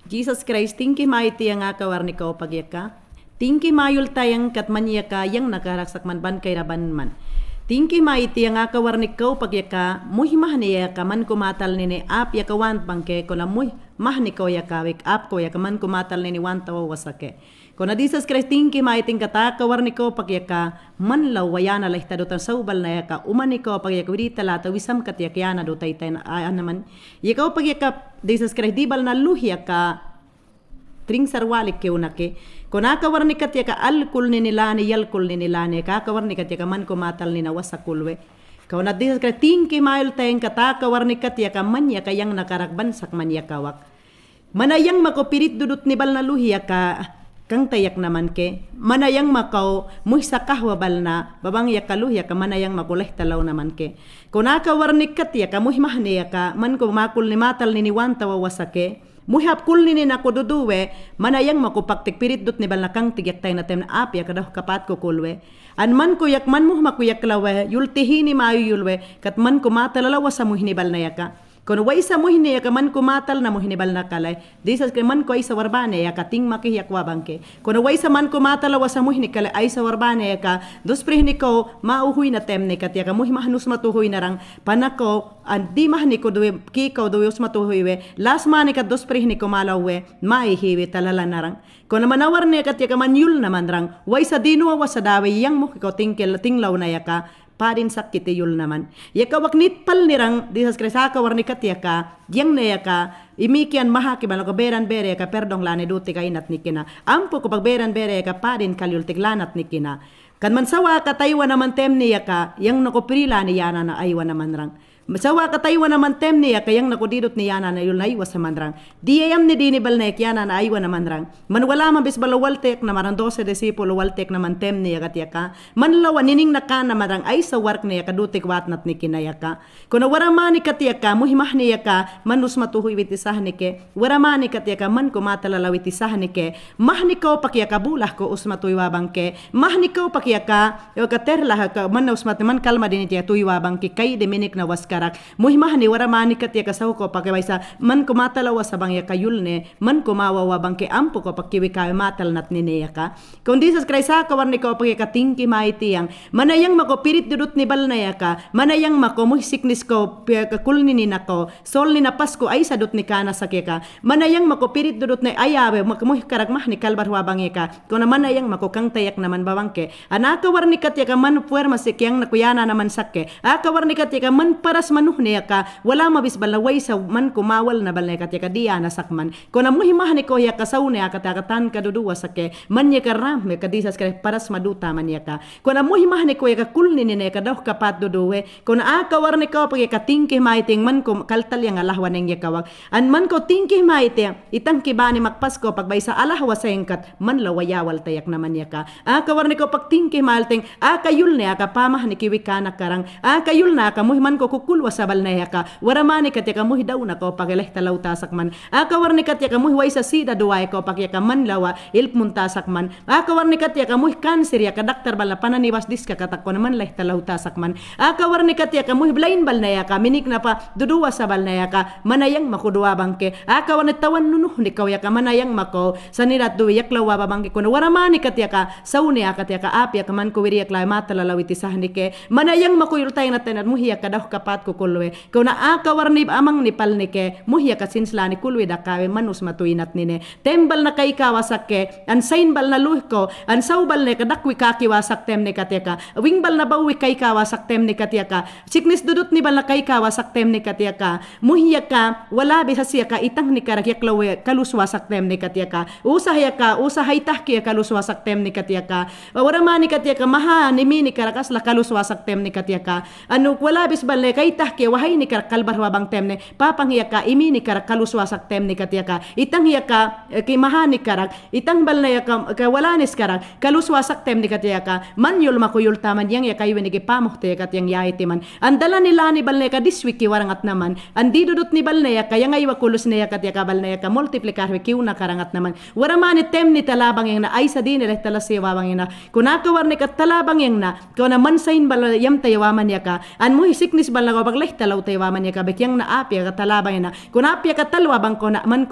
Jesus Christ, tingki maiti ang akawar ni kao pagyaka. Tingki mayul tayang katmanyaka yang nakaraksak man ban kay raban man. Tingki maiti ang akawar ni kau pagyaka muhi mahniya ka man kumatal nini ap yakawan pangke kona muhi mahni ko yakawik ap ko yakaman kumatal nini wan tawa wasake. Kona Jesus Christ tingki maiting kata kawar ni kau pagyaka man law wayana lahita dotan saubal na yaka umani ko pagyaka widi talata wisam kat yakyana do taytay na naman. Yakaw pagyaka Jesus Christ dibal na luhiya ka tring sarwalik ke unake kona kawar ni katya ka alkul ni nilane yalkul ni nilane ka kawar ni katya ka man kumatal ni nawasakulwe kauna dis ka tingki mail tayeng kata kawar ni katya ka manya ka yang nakarakban sak manya kawak manayang makopirit dudut ni bal na luhiya ka kang tayak naman ke manayang makaw muhsa kahwabal na babang yakaluhya ka manayang makuleh talaw naman ke kuna kawar ni katya ka muhimahniya ka man kumakul ni matal ni niwanta wawasake muhap kulni ni nakududuwe manayang makupaktik pirit dut ni balakang tigyak tayo na tem na apya kadaw kapat ko kulwe an man kuyak man muh makuyak lawe yultihi ni mayo yulwe kat man kumatalalawa sa muhinibal na yaka kono way sa muhini yaka man kumatal na muhinibal na kalay disas kay man ko ay sa warbane yaka ting makiyak wabangke kono way sa man kumatalawa sa muhini kalay ay sa warbane yaka dos prihni ko mauhuy na tem ni kat yaka muhi mahnus matuhoy na rang panako an di mahni ko duwe kikaw duwe us matuhoy we las mani kat dos prihni ko malawe maihiwi talala na rang kono manawar ni kat yaka manyul naman rang way sa dinuwa sa dawe yang mo ko tingkel tinglaw na yaka padin sakit yul naman. Yaka waknit pal nirang disas kresaka warni katyaka yang na yaka imikian mahaki bala ko beran bere ka perdong lane duti ka inat nikina. Ampo ko pag beran bere ka padin kalyul tiglanat nikina. Kan man sawa ka taywa naman tem niya ka yang nakopirila ni yana na aywa naman rang. Masawa ka taywa naman tem niya kayang nakudidot ni yana na yul na iwas sa mandrang. Diyayam ni dinibal na yana na aywa naman rang. Man wala man bis balawaltek na marang 12 disipulo waltek naman tem niya katyaka. Man lawa nining na ka na marang ay sa work niya kadutik watnat ni kinayaka. Kuna waramani katyaka muhimah niya ka manus matuhoy witisah ni ke. Waramani katyaka man kumatalala witisah ni ke. Mahni ko pakyaka bulah ko usmatuy wabang ke. Mahni ko pakyaka yo katerlah ka man usmat man kalma din itiya tuy wabang ke kay deminik na waskar muhimahani waramani katya kasaw ko pagkawaysa man kumatalawa sa bangya kayul ne man kumawawa bangke ampo ko pagkiwi kawe matal nat nineya ka kundi sa kraysa kawarni ko pagkakatingki maitiyang manayang makopirit dudut ni balnaya ka manayang makomuh siknis ko kulni ni nako sol ni napas ko ay sadut ni kana sakya ka manayang makopirit dudut ni ayawe makamuh karagmah ni kalbarwa bangya ka kuna manayang makokang tayak naman babangke anaka warni katya ka man puwer masikyang nakuyana naman sakke akawarni katya ka man paras manuh niya ka wala mabis balaway sa man kumawal na balay katya ka diya na sakman kung amuhimah ni ko ya kasaw niya katakatan kaduduwa sake man niya ka rame kadisas ka paras maduta man niya ka kung amuhimah ni ko ya kakulni niya ka daw kapat duduwe kung akawar ni ko pag ikatingkih maiting man ko kaltal yang alahwa ng yakawag an man ko tingkih maiting itang kibani makpas ko pagbay sa alahwa sa ingkat man lawayawal tayak naman niya ka akawar ni ko pag tingkih maiting akayul niya ka pamah ni kiwi ka nakarang akayul na ka muhiman ko makukulwa sa balnaya ka waramani kat yaka muhi daw na ko pagileh talaw tasak man akawar ni kat yaka muhi way sa sida duway ko pagyaka manlawa ilp muntasak man akawar ni kat yaka muhi cancer yaka daktar bala pananiwas dis ka katakko naman leh talaw tasak man akawar ni kat yaka muhi blain balnaya ka minik na pa duduwa sa balnaya ka manayang makuduwa bangke akawar ni tawan nunuh ni kaw yaka manayang mako sanirat duwi yaklawa babangke kuno waramani kat yaka sauni kat yaka apya kaman ko wiriyak la matalalawi sahnike manayang makuyul tayo natin at muhiya ka daw kapat ko kulwe kung naakawar ni amang ni palnike muhiya ka sinsla ni kulwe da kawe manus matuinat nine tembal na kay kawasak an sainbal na luh ko an saubal ne kadakwi kakiwasak tem ni katyaka wingbal na bawi kay kawasak tem ni katyaka siknis dudut ni bal na kay kawasak tem ni katyaka muhiya ka wala bisa siya ka itang ni karakyak lawe kaluswasak tem ni katyaka usahay tahki kaluswasak tem ni katyaka waramani katyaka maha ni mini karakas la kaluswasak tem ni katyaka anu wala bis balle kay tahke wahay ni kar kalbarwa bang temne papang hiya ka imi ni kar kaluswasak tem ni katyaka itang hiya ka ki maha ni karak itang balle ka wala nis karak kaluswasak tem ni katyaka manyul makuyul taman yang ya kayo ni pamuhte katyang yaiti man andala nila ni balle ka diswiki warangat naman andi dudut ni balle ya kaya ngay wakulus niya katyaka balle ka multiplikar kiuna karangat naman waramani tem ni talabang yang na ay sa din nila talasiwa bang yang na kunakawar ni katalabang yang na kung naman sain bala yam tayawaman ya ka an mo siknis bala ko pagleh talaw tayawaman ya ka bekyang na apya ka talabang na kun apya ka talwa bang ko na man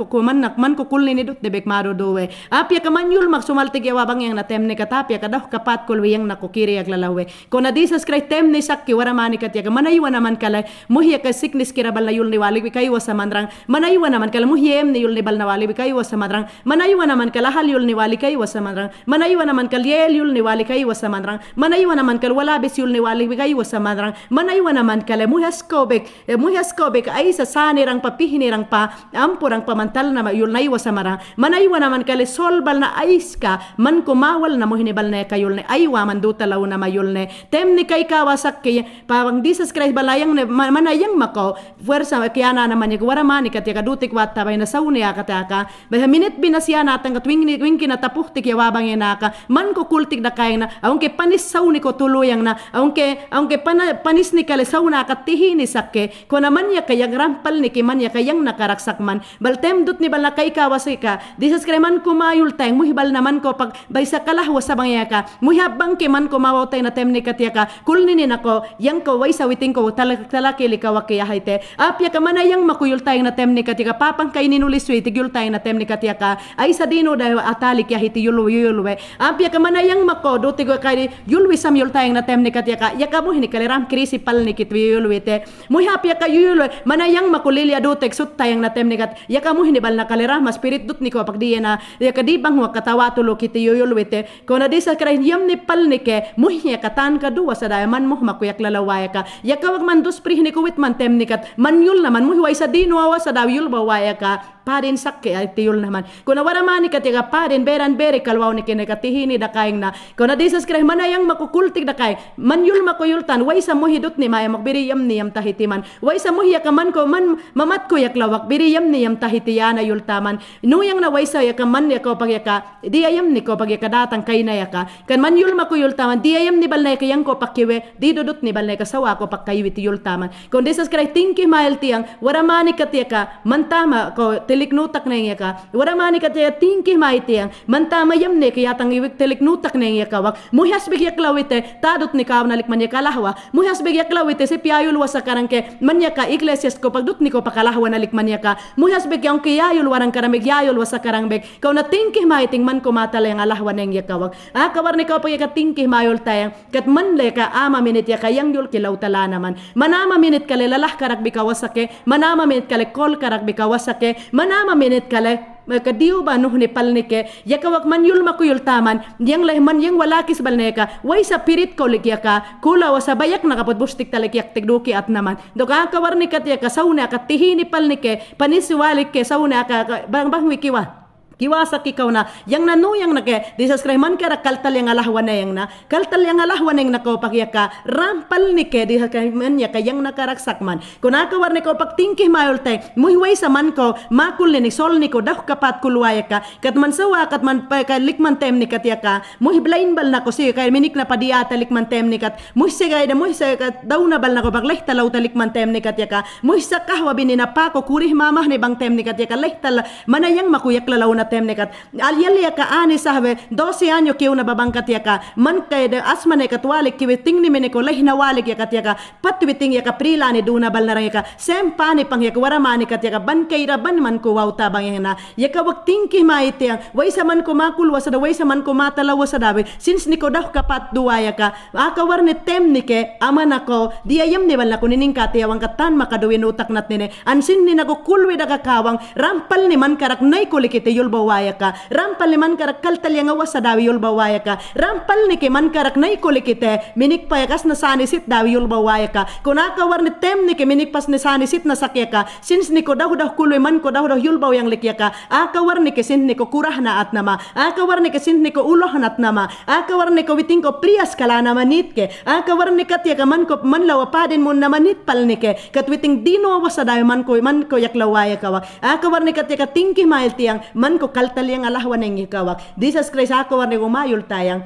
ko kulni ni dut debek maro dowe apya ka manyul magsumaltig yawabang yang na temne ka tapya ka daw kapat kulwi yang nakukiri ag lalawe kun na disas kray temne sakki waramani kat ya ka manaywa naman kala muhiya ka siknis kira bala yul ni wali kaywa sa mandrang manaywa naman kala muhiyem ni yul ni bal na wali kaywa sa mandrang manaywa naman kala hal yul ni wali kaywa sa mandrang manaywa naman kal yel yul ni wali kaywa sa mandrang manaywa naman kal wala bis yul ni wali kaywa sa mandrang manaywa naman kala muhas kobek ay sa sanirang papihinirang pa ampurang pamantal na yul na iwa sa marang manaywa naman kala solbal na ayis ka man kumawal na mo hinibal na kayul ni aywa man do talaw na mayul ni tem ni kay kawasak kay pawang disas Christ balayang manayang mako fuerza kaya na naman yung waramani kat yaka dutik wata bay na sauni akataka bay minit binasya natang katwing kinatapuhtik yawabang yanaka man ko kultik na kayang na aunque panis sauni ko tuluyang na aunque panis ni kale sauna katihini sakke ko naman ya kayang rampal ni kiman ya kayang nakaraksak man baltem dut ni bal na kay kawasika disas kreman kumayul tayang muhibal naman ko pag bay sa kalahwa sa bangyaka muhabang kiman ko mawatay na tem ni katyaka kulninin ako yang ko way sawiting ko talakili kawakiyahite apya ka manayang makuyul tayang na tem ni katyaka papang kay ninuliswi tigyul tayang na tem ni katyaka ay sa dino dayo atalik yahiti yulwe apya ka manayang mako do tigo kay yulwi sam yul tayang na tem ni katyaka yaka mo hinikalram krisi pal ni kitwi yulwite muhapya ka yulwe manayang makulilya do tek sut tayang na tem ni kat yaka mo hinibal na kalera spirit dut ni ko pagdiya na yaka di bang wa katawa tulo kiti yulwite ko na di sa kray yam ni pal ni ke muhya katan ka duwa sa dayaman mo makuyak lalawaya ka yaka wag man dos pri ni ko wit man tem ni kat manyul naman muhiway sa dino awa sa daw yul bawaya ka parin sakke ay tiyul naman kuna waramani katiga parin beran bere kalwaw ni kinakatihini da kaing na kuna disas kray manayang makukultik da kay manyul makuyultan way sa muhidot ni maya magbiriyam niyam tahitiman way sa muhiya ka man ko man mamat ko yaklawak biriyam niyam tahitiyana yultaman nuyang na way sa yakaman yako pagyaka diyayam ni ko pagyaka datang kay na yaka kan manyul makuyultaman diyayam ni balnay kayang ko pakiwe di dudot ni balnay kasawa ko pakayuit yultaman kun disas kray tingki mail tiyang waramani katyaka mantama ko teliknutak na iya ka waramani katya tingki maitiyang mantama yamne kaya tang iwik teliknutak na iya ka wak muhas bigyak lawite tadot ni kaw nalik manya kalahwa muhas bigyak lawite si piyayul wasa karangke manya ka iglesias ko pagdut ni ko pakalahwa nalik manya ka muhas bigyang kiyayul warang karamig yayul wasa karangbek kaw na tingki maiting man ko matala yung alahwa na iya ka wak kawar ni kaw pagka tingki mayul tayang kat manle ka ama minit ya kayang yul kilaw tala naman manama minit kale lalah karak bikawasake manama minit kale kol karak bikawasake manama minit kale kadiu ba nuh ni palnike yakawak manyul makuyul taman yang lehman yang walakis balneka way sa pirit ko likyaka kula wa sa bayak nakapodbustik talikyak tigduki at naman doka kawar ni katya ka sauna ka tihini palnike panisiwalik ke sauna ka bang wikiwa Kiwasak ikaw na, yang nanuyang na ke, disas kray man kara kaltal yang alahwan na yang na, kaltal yang alahwan na yang nako pagyaka, rampal ni ke, disas kray man ya ka yang nakaraksak man. Kung nakawar ni ko pagtingkih mayol tay, muhiway sa man ko, makul ni sol ni ko, dah kapat kulwaya ka, kat man sawa, kat man likman tem ni kat ya ka, muhiblain bal na ko siya, kaya minik na padiata likman tem ni kat, muhsigay na muhsa kat, daw na bal na ko, paglay talaw talikman tem ni kat ya ka, muhsa kahwa binina pa ko, kurih mamah ni bang tem ni kat ya ka, lay tala, manayang makuyak lalaw na tem ni kat, alyal ya ka ani sahabe 12 anyo kiw na babangkat ya ka man kay de asman ay katwalik kiwiting ni meneko lay hinawalik ya kat ya ka patwiting ya ka prila ni duna bal na rin ya ka sempa ni pang ya ka waramani kat ya ka ban kay raban man ko wow tabang ya na ya ka wag tingki maiti ang way sa man ko makulwa sa da way sa man ko matalawa sa dawi since ni ko daw kapat duwa ya ka akawar ni tem ni ke aman ako diayam ni bal na kunining kati awang katan makaduwin utak nat nene ansin ni nagukulwi da kakawang rampal ni man karak nay kulikite yulbawaya ka rampal ni man karak kaltal yang awas sa dawi yulbawaya ka rampal ni ke man karak nay kulikite minik payakas na sanisit dawi yulbawaya ka kung nakawar ni tem ni ke minik pas ni sanisit na sakya ka since ni ko daw kulwe man ko daw yulbaw yang likya ka akawar ni ke sin ni ko kurah na at nama akawar ni ke sin ni ko uloh nat nama akawar ni ko witing ko priyas kala na manit ke akawar ni katya ka man ko man lawapadin mo na manit pal ni ke katwiting dino awas sa dawi man ko yaklawaya ka akawar ni katya ka tingki mail tiyang man ko kaltal yang alahwan ng ikawak. Jesus Christ ako war ni umayol tayang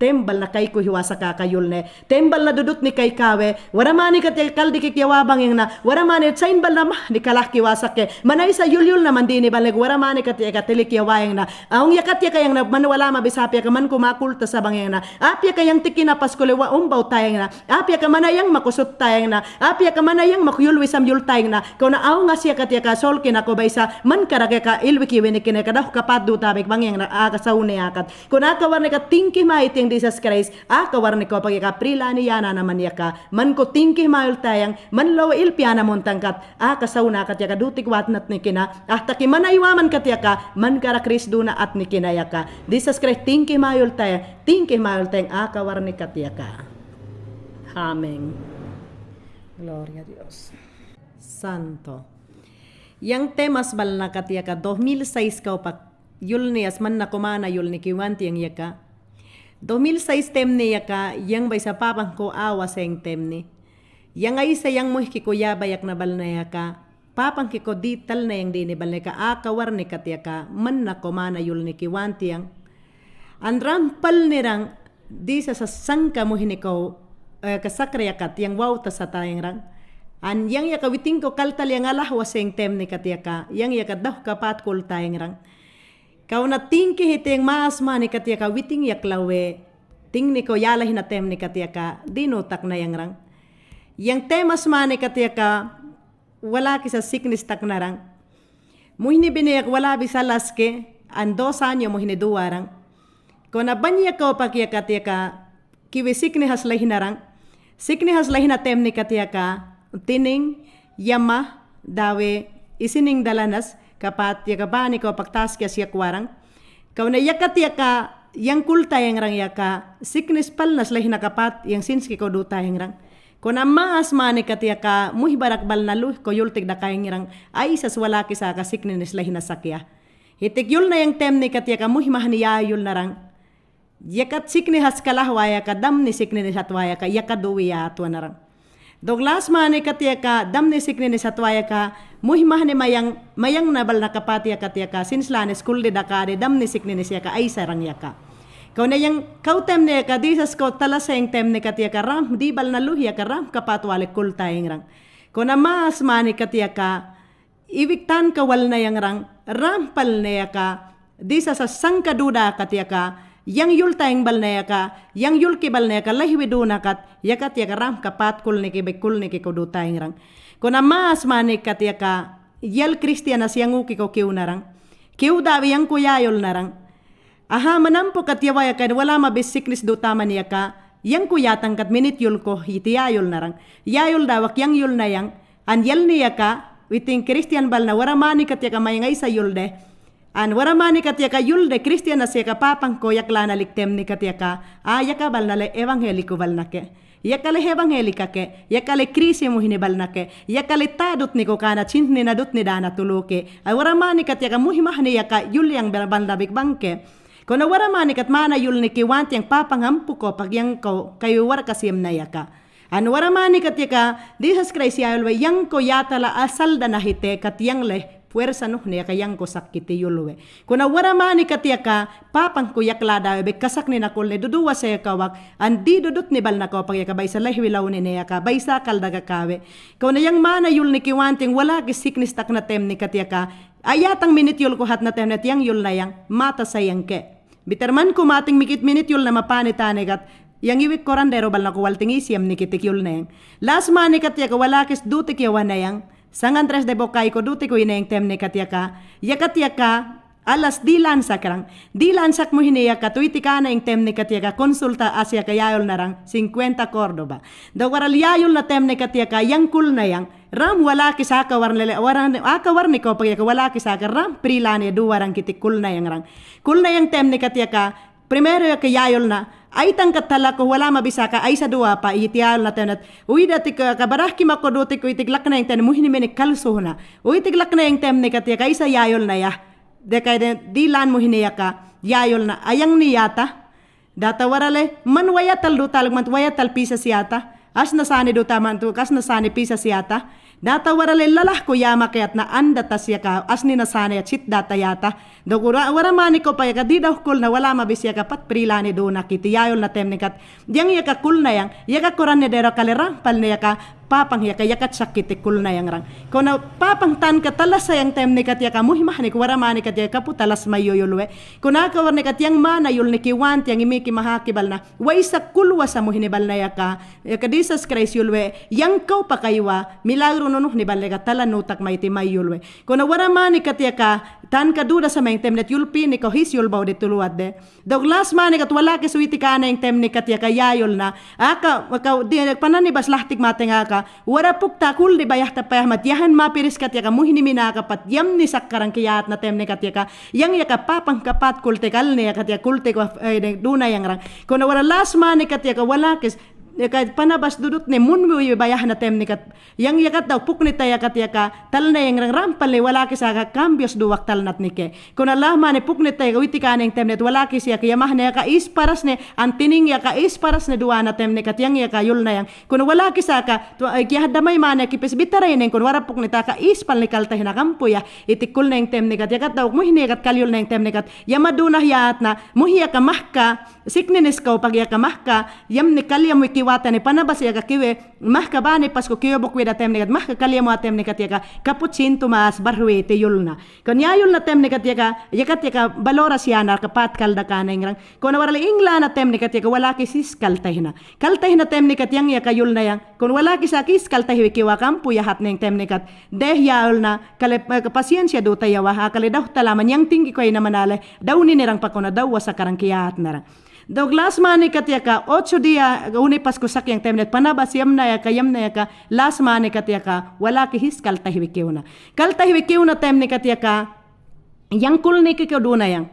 tembal na kay ko hiwasa kakayul ne tembal na dudut ni kay kawe waramani kat kaldi kikyawabang yang na waramani sain bal na ni kalaki wasak ke manay sa yulyul naman din ni baleg waramani kat katilik yawayang na aung yakat ya kayang na man wala mabisapya ka man kumakulta sa bang yang na apya kayang tikina paskole wa umbaw tayang na apya ka manayang makusot tayang na apya ka manayang makuyul wisam yul tayang na kung na aung nga siya kat ka sol kinako baysa man karage ka ilwiki wini kinakadah kapadu tabik bang yang na akasauni akat kung nakawar ni ka tingki maiting Jesus Christ akawar ni ko pagkakaprila ni yana naman yaka man ko tingki mayol tayang man lawa ilpiana montangkat akasauna kat yaka dutik watnat ni kina taki manaywaman kat yaka man kara Kris duna at ni kina yaka Jesus Christ tingki mayol tayang akawar ni kat yaka Amen. Gloria a Dios. Santo. Yang temas bal na kat yaka 2006 ka pak yul nias man na kumana yul ni kiwanti yang yaka 2006 tem ni yaka yang bay sa papang ko awa sa yung tem ni. Yang ay sa yang muhki ko yabayak na bal na yaka. Papang kiko dital na yung dini bal na yaka akawar ni kat yaka man na kumana yul ni kiwanti yang. Ang rampal nirang di sa sangka muhin ko kasakra yakat yang wow ta sa tayang rang. An yang yaka witing ko kaltal yang alahwa sa yung tem ni kat yaka. Yang yaka daw kapat kul tayang rang. Kau na tingki hiteng maas mani katya ka witing yaklawe ting ni ko yalahin na tem ni katya ka dinutak na yang rang yang temas mani katya ka wala kisa sickness tak na rang muhini binayak wala bisa laske an 2 anyo muhini duwarang ko na banya ko pakya katya ka kiwi sickness lahin na rang sickness lahin na tem ni katya ka tining yama dawe isining dalanas kapat ya kabani ko pagtas kya siya kwarang kau na yakat yaka yang kulta yang rang yaka sickness palnas lahi nakapat yang sinski ko duta yang rang ko na maas mani kat yaka muhi barak bal na luh ko yultik da kayang rang ay sas wala kisa ka sickness lahi nasakya hitik yul na yang tem ni kat yaka muhi mahniya yul na rang yakat sickness kalahwaya ka dam ni sickness hatwaya ka yaka duwiya atwa na rang Doglas mani katiyaka damne sikni satwaya ka muhimah ni mayang nabal nakapatiya katiyaka sinslane school de dakare damne sikni siya ka ay sarang yaka. Kau na yang kau tem ne ka disas ko talaseng tem ne katiyaka ram di bal na luhya ka ram kapatwale kul tayeng rang. Kau na mas mani katiyaka iwiktan ka wal na yang rang rampal ne yaka disas sa sangkaduda katiyaka yang yul tayeng bal na yaka, yang yul ki bal na yaka, lahiwido na kat, yakat yaka ram kapat kul ni bekul ni kudu tayeng rang. Kung na mas manik kat yaka, yal Kristiyan na siyang uki ko kiw na rang. Kiw dawi yang kuyayol na rang. Aha manampo kat yawa yaka, wala mabis sickness do taman yaka, yang kuyatang kat minit yul ko, hitiyayol na rang. Yayol dawak yang yul na yang, an yal ni yaka, witing Kristiyan bal na waramani kat yaka mayangay sa yul de, an waramani katyaka yulde Kristiyan na siya kapapang ko yakla na liktem ni katyaka ayaka bal na le evangeliko bal na ke. yakale evangelika ke, yakale krisi mo hinibal na ke, yakale tadut ni ko kana chint ni nadut ni dana tuluke, ay waramani kat yaka muhimah ni yaka yulyang bandabik bangke. Kung waramani kat mana yul ni kiwanti yang papanghampu ko pag yang ko kayo war kasiyam na yaka. Ano waramani kat yaka, Jesus Christ yalwe yang ko yatala asal da nahite kat yang leh, puwersa no niya kayang ko sakiti yulwe. Kuna waramani katiaka papang kuyak lada be kasak ni nakul ni duduwa sa kawak andi dudut ni bal nako pag yaka baysa lahwilaw ni niya ka baysa kaldaga kawe. Kuna yang mana yul ni kiwanting wala ki sickness tak na tem ni katiaka ayatang minit yul ko hat na tem net yang yul na yang mata sayang ke. Biterman ko mating mikit minit yul na mapanitane kat yang iwik korandero bal nako walting isiam ni kitik yul na yang. Last mani katiaka wala kis dutik yawan na yang San Andres de Bocay ko duti ko ineng temne katiaka, yakatiaka alas dilansak rang, dilansak mo hiniyaka tuiti ka na ing temne katiaka konsulta asya kayayol na rang 50 Cordoba. Daw waral yayol na temne katiaka yang kul na yang, ram wala kisaka warnele warang akawar ni ko pag wala kisaka ram prilane duwarang kitik kul na yang rang. Kul na yang temne katiaka, primero kayayol na, ay tangkat tala ko wala mabisa ka ay sa dua pa itiyal na tenat uy dati ka kabarah ki makodote ko itiglak na yung ten muhin ni kalso na uy tiglak na yung tem ni katya kay sa yayol na ya de kay dilan mo hiniya ka yayol na ayang niyata data warale man wayatal do talag man wayatal pisa siyata as nasani do taman to kas nasani pisa siyata data warale lalah ko yama kayat na anda tasya ka as ni nasani at sit data yata dogura waramani ko pa ka di daw kul na wala mabisya ka pat prilani do na kitiyayol na temnikat yang yaka kul na yang yaka koran ne dero kalerang pal ne yaka papang yaka yakat sakit kul na yang rang ko na papang tan ka talas sayang temnikat yaka muhimah ni waramani kat yaka putalas mayoyolwe ko na ka warne kat yang mana yul ni kiwant yang imiki mahakibal na waisa kulwa sa muhinibal na yaka Jesus Christ yulwe yang kau pakaywa milagro nunuh ni balega talanutak maiti mayulwe ko na waramani kat yaka tan ka duda sa may temnet yulpi ni ko his yulbaw de tuluad de dog last man kat wala ke suiti ka na yung temni kat yaka yayol na aka di pananibas lahtik mating aka wara pukta kul di bayah ta payah mat yahan mapiris kat yaka muhini minaka pat yam ni sakkarang kiyat na temni kat yaka yang yaka papang kapat kulte kal ni kat yaka kulte ko duna yang rang kono wara last man kat yaka wala ke kahit panabas dudut ne munmo bayah na temni kat yang yakat daw pukni tayo kat yaka tal na yang rampal wala ki sa kambios duwak tal nat nike kun Allah man pukni tayo witi ka neng temnet wala ki siya kiyamah ne yaka isparas ne antining yaka isparas ne duwa na temni kat yang yaka yul na yang kun wala ki sa ka kiyah damay man kipis bitaray neng kun wara pukni ta ka ispal ni kaltah na kampuya itikul neng temni kat yakat daw muhini kat kalyul neng temni kat yamaduna yat na muhiya ka mahka siknenes ka pag yaka mahka yam ni kalyam wata ni panabas ya kakiwe mahka bani pasko kiyo bukwi da temne kat mahka kalya mo temne kat yaka kaputsin tumas barwe te yulna kanya yulna temne kat yaka yakat yaka balora siana kapat kalda kana ingrang kon warali ingla na temne kat yaka wala ki siskal tahina kaltahina temne kat yang yaka yulna yang kon wala ki sa kiskal tahiwi kiwa kampu yahat neng temne kat deh yaulna kale pasensya do tayawa kale daw talaman yang tinggi ko ina manale daw ni nirang pakona daw sa karang kiyat narang Douglas mani katyaka 8 dia unipas ko sakyang temnet panabas yam na yaka last mani katyaka wala ki his kaltahiwikiw na temne katyaka yang kulni ki duna yang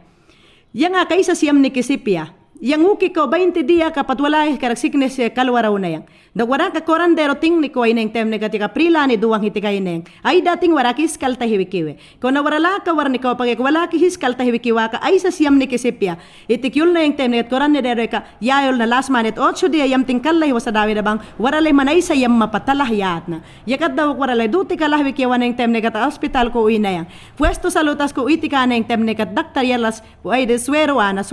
kaisa siyam ni kisipya yang uki ko 20 dia kapat wala karak sickness kalwaraw na yang dagwara ka korandero ting ni ko ineng temne katika prilani duwang hitika ineng ay dating wara ki iskal tahiwikiwe ko na warala ka warni ko pag wala ki iskal tahiwikiwa ka ay sa siyam ni kisipya itikyul na yung temne korandero ka yayol na last manet 8 dia yam ting kalay wasa dawi na bang waralay manay sa yam mapatalahyat na yakat daw waralay duti ka lahwikiwa na yung temne kat hospital ko uwi na yang pwesto salutas ko itika na yung temne kat daktar yalas ay de sweroana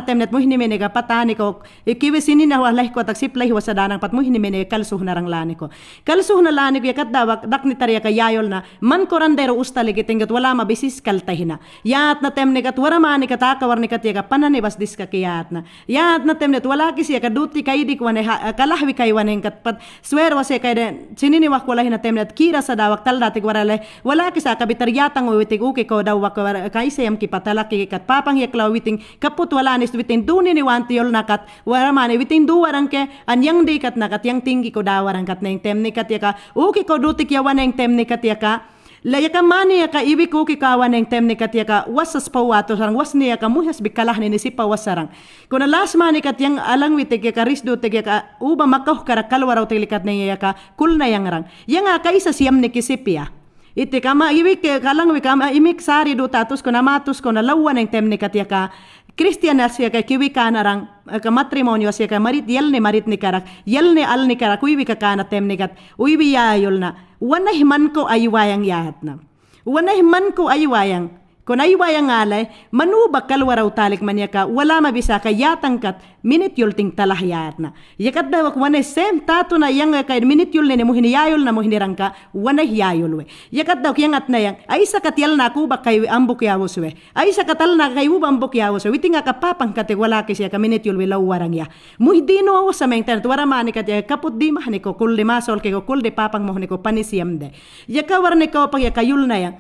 temnet mo hinimi nega patani ko ikiwi sini na walay ko taksiplay wasa danang pat mo hinimi mene kalsuh na rang lani ko yakat dawak dak ni tariya ka yayol na man korandero ustali kitingat wala mabisis kaltahina yat na temne kat waramani kat akawarni kat yaka pananibas diska kiyat na yat na temne wala kisi ka duti kaidik wane kalahwi kay wane kat pat swer wase kay den sinini wak wala hina temne kira sa dawak tal datig warale wala kisa kabitar yatang witig uki ko dawak kay sayam ki patalaki kat papang yaklaw witing kaput wala nis witing duni ni wantiyol nakat waramani witing duwarang ke anyang di kat nakat yang tinggi ko dawarang kat na yung temni kat yaka uki ko dutik yawan na yung temni kat yaka Laya ka mani ka iwi ko kikawan ng tem ni katyaka wasas pawato sarang was niya ka muhas bikalah ni si pawasarang. Kuna las mani katyang alang witig ka risdo tig ka uba makaw kara kalwaraw tilikat niya ka kul na yang rang. Yang ka isa siyam ni kisipya. Iti kama iwi kalang wi kama imik sari do tatus kuna matus kuna lawan ng tem ni katyaka Kristian siya ka kiwi ka narang ka matrimonyo siya ka marit yel ni karak yel ni al ni karak uiwi ka kana tem ni kat uiwi yayol na wanay man ko aywayang yahat na. Wanay man ko aywayang. Kung aywayang alay, manubak kalwaraw talik man yaka, wala mabisa ka yatang kat, minit yulting talah yahat na. Yakat daw, wanay sem tato na yang kay minit yul ni mo hiniyayol na mo hinirang ka, wanay yayol we. Yakat daw, kiyang at na yang, ay sa katyal na ako bak kay ambok yawos we. Ay sa katal na kay ubang ambok yawos we. Witi nga kapapang kate wala kisya ka minit yul we lawarang ya. Muhdino ako sa mga internet, waramani kate, kaput di mahani ko, kul di masol kay ko, kul di papang mo ko, panisiyam de. Yaka warni ko pag yakayul na yang,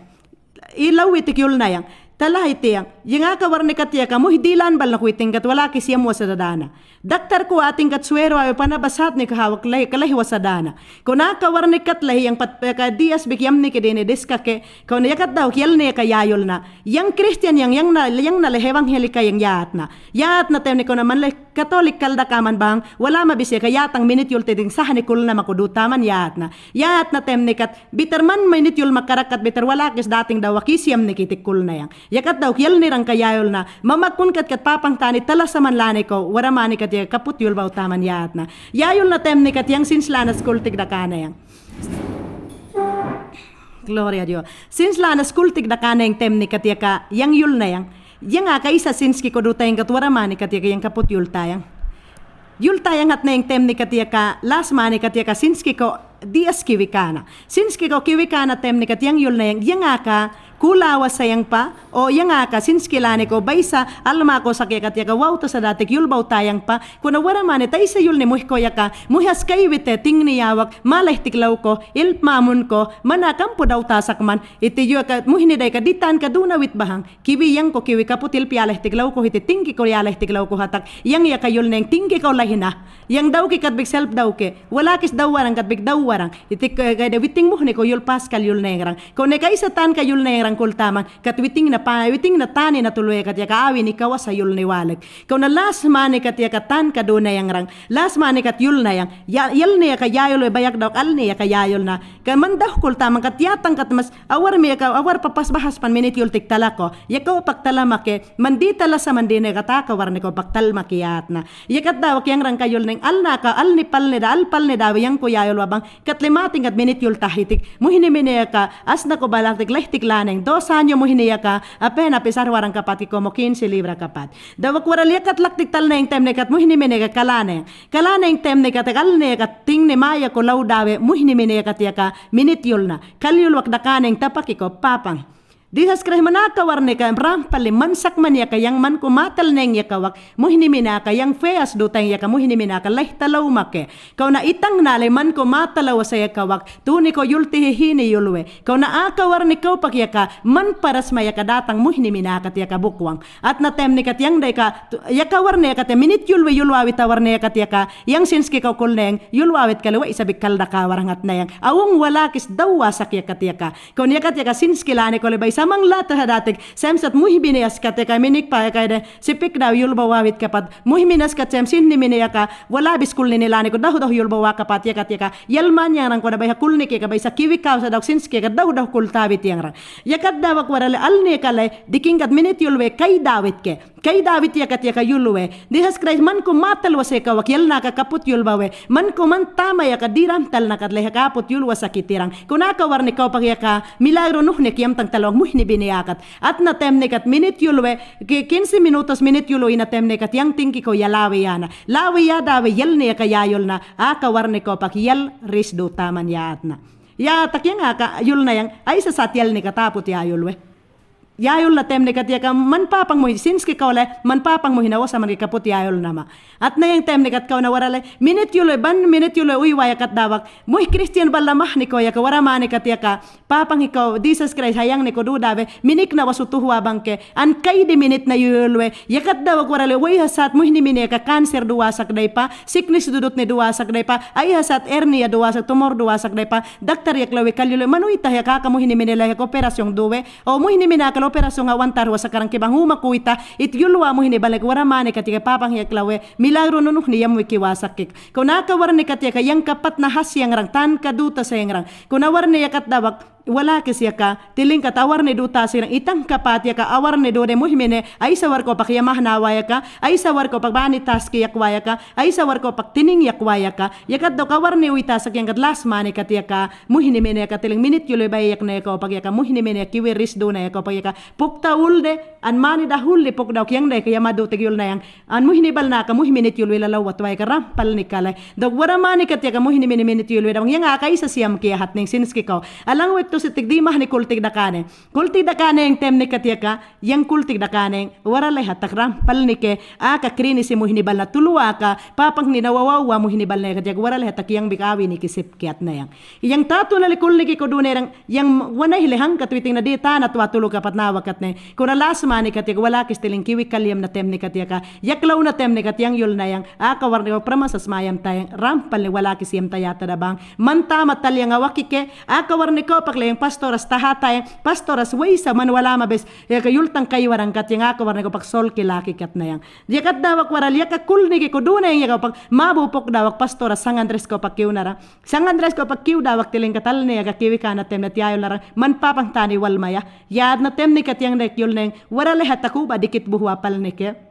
ilaw itik yul na yang, talah iti yang akawar ni katya ka, muhidilan bal na kuiting kat wala kisiyam wa sa dadana. Daktar ko ating kat swero ay panabasat ni kahawak kalahi wa sa dana. Kung akawar ni kat lahi yang patpeka dias bikyam ni kidini diskake, kung nayakat daw kiyal ni kayayol na, yang Christian yang na lehewang helika yang yaat na tem ni ko naman leh Katolik kalda kaman bang, wala mabisya kayatang minit yul tiding sahan ni kul na makudutaman yaat na tem ni kat, bitar man minit yul makarakat bitar wala kis dating daw wakisiyam ni kitik kul na yang. Yakat daw kiyal ni rang kayayol na, mamagkun kat papang tani tala sa manlani ko, waramani kat kaput yul baw taman yaat na. Yayol na tem ni kat yang sinslanas kultig da kana yang. Gloria a Dios. Sinslanas kultig da kana yang tem ni kat yang yul na yang. Yang nga kaisa sinski ko dutayang katwaramani kat yang kaput yul tayang. Yul tayang at na yung tem ni kat las mani kat sinski ko dias kiwikana. Sinski ko kiwikana tem ni kat yang yul na yang nga ka kulawa sayang pa o yang aka sinskilani ko baysa alma ko sakya katya wow to sa datik yulbaw tayang pa kuna wara mane tay sa yul ni muhko yaka muhas kay wite tingni yawak malay tiklaw ko ilp mamun ko manakam po daw tasak man iti yu ka muhini day ka ditan ka duna wit bahang kiwi yang ko kiwi kaputil pialay tiklaw ko iti tingki ko yalay tiklaw ko hatak yang yaka yul neng tingki ko lahina yang daw ki katbik self daw ke wala kis daw warang katbik daw warang iti kay witing muhni ko yul paskal yul nengrang ko ne kay sa tan ka yul nengrang kultaman kat witing na tani na tuloy kat yaka awi ni kawas sa yul ni walag kau na las mani kat yaka tan ka do na yang rang las mani kat yul na yang yal ni yaka yayol bayak daw al ni yaka yayol na kan mandah kultaman kat yatang kat mas awar mi yaka awar papas bahas pan minit yul tik talako yaka paktala make mandi tala sa mandi na kataka war ni ko paktal makiyat na yakat daw kyang rang kayol neng al na ka al ni pal ni da al pal ni daw yang ko yayol wabang kat limating kat minit yul tahitik muhini mini yaka as na ko balaktik lehtik laneng 2 anyo mo hiniya ka, apena pisar warang kapat ko mo 15 libra kapat. Dawak waraliya kat laktik tal na yung tem nekat mo hinimine ka kalane. Kalane yung tem nekat kal ne kat ting ne maya ko law dawe mo hinimine kat yaka minit yul na. Kalyul wak dakane yung tapak ko papang. Disas kreh manaka warne ka rampali mansak man yaka yang man kumatal neng yaka wak muhinimina ka yang feas dutang yaka muhinimina ka leh talaw make kau na itang nale man kumatalaw sa yaka wak tuni ko yulti hini yulwe kau na aka warne kau pak yaka man paras mayaka datang muhinimina ka yaka bukwang at na tem ni kat yang day ka yaka warne ka te minit yulwe yulwawit warne ka yaka yang sinski kau kulneng yulwawit kalawa isabik kalda ka warangat na yang awong wala kis dawa sak yaka kau yaka sinski lane ko lebay samang lata hadatik semsat muhibinias kate kay minik pa kay de sipik daw yulbawawit kapat muhiminas kat sem sinni miniya ka wala biskul ni nilani ko daw yulbawa kapat ya kat yalman yang rang ko da bay kulni ke ka bay sa kiwi kaw sa daw sinski ka daw kultabit yang rang yakat daw warale alni kale diking kat minit yulwe kay dawit ke kay dawit ya kat yulwe dihas Christ man ko matal wase ka wakyal na ka kaput yulbawe man ko man tama ya ka diram tal na kat leha kaput yulwa sa kitirang kunaka warni ka pag ya ka milagro nuhne kiyam tang talong ni biniyakat at na temne kat minit yulwe 15 minutos minit yulo ina temne kat yang tingki ko yalawi yana lawi ya dawe yel ne ka yayol na aka warne ko pak yel risdo taman yaat na ya tak yang aka yul na yang ay sa satyal ni katapot yayol we yayol na temne kat yaka manpapang mo sinski kaule manpapang mo hinawa sa man kaput yayol nama at na yung temne kat kaw na warale minute yulo uywaya kat dawak mo Christian balamah ni ko yaka wara mani kat yaka papang ikaw Jesus Christ hayang ni ko dudabe minik na wasutuhwa bangke an kay di minute na yulwe yakat dawak warale way hasat mo hini mini ka cancer duwasak day pa sickness dudot ni duwasak day pa ay hasat hernia duwasak tumor duwasak day pa daktar yaklawe kalyulo manuita yaka mo hini mini la operasyon duwe o mo hini mini operasyon nga wantar wa sa karang kibang humakuita it yulwa mo hinibalik wara mani katika papang yaklawe milagro nunuh ni yam wikiwasak kik kung nakawar ni katika yang kapat na hasyang rang tan kaduta sa yang rang kung nawar ni yakat dawak wala kasi ka tiling katawar ni duta sirang itang kapat yaka awar ni do de muhimene ay sawar ko pakiyamah na waya ka ay sawar ko pagbani taski yakwaya ka ay sawar ko pagtining yakwaya ka yakat do kawar ni uita sa yang kadlas mani katiyaka muhimene ka tiling minute yuloy bayak na yaka pagyaka muhimene kiwiris do na yaka pagyaka pukta ulde an mani dahul li puk daw kyang de kaya madu tigyul na yang an muhinibal na ka muhiminit yuloy lalawat waya ka rampal ni kalay do wara mani katiyaka muhimene minute yuloy daw yang akay sa siyam kaya hatning sinski ko alang wek to si tigdimah ni kultig dakane yung temne katyaka yang kultig dakane waralay hatak rampal ni ke aka krini si mo hinibal na tuluwa ka papang ninawawawa mo hinibal na katyaka waralay hatak yang bikawi ni kisip kiat na yang tato na likul ni ko dunay yang wanay hilehang katwiting na dita na tuwatulo kapat nawakat na kung nalasma ni katyaka wala kistiling kiwi kalyam na temne katyaka yaklaw na temne katyang yul na yang aka warni ko pramasas mayam tayang rampal ni wala kisiyam tayata dabang mantama talyang awakike aka warni ko yung pastoras tahatay pastoras way sa manwala mabes yaka yultang kaywarang kat yang ako warna ko pag sol kilaki kat na yang yakat dawak waral yaka kulni ko dunay yaka pag mabupok dawak pastoras San Andres ko pag kiw nara San Andres ko pag kiw dawak tiling katal ni yaka kiwi ka na tem na tiyayo larang manpapang tani walmaya yad na tem ni kat yang rekyul na yung waral hatakuba dikit buhwa pal ni ke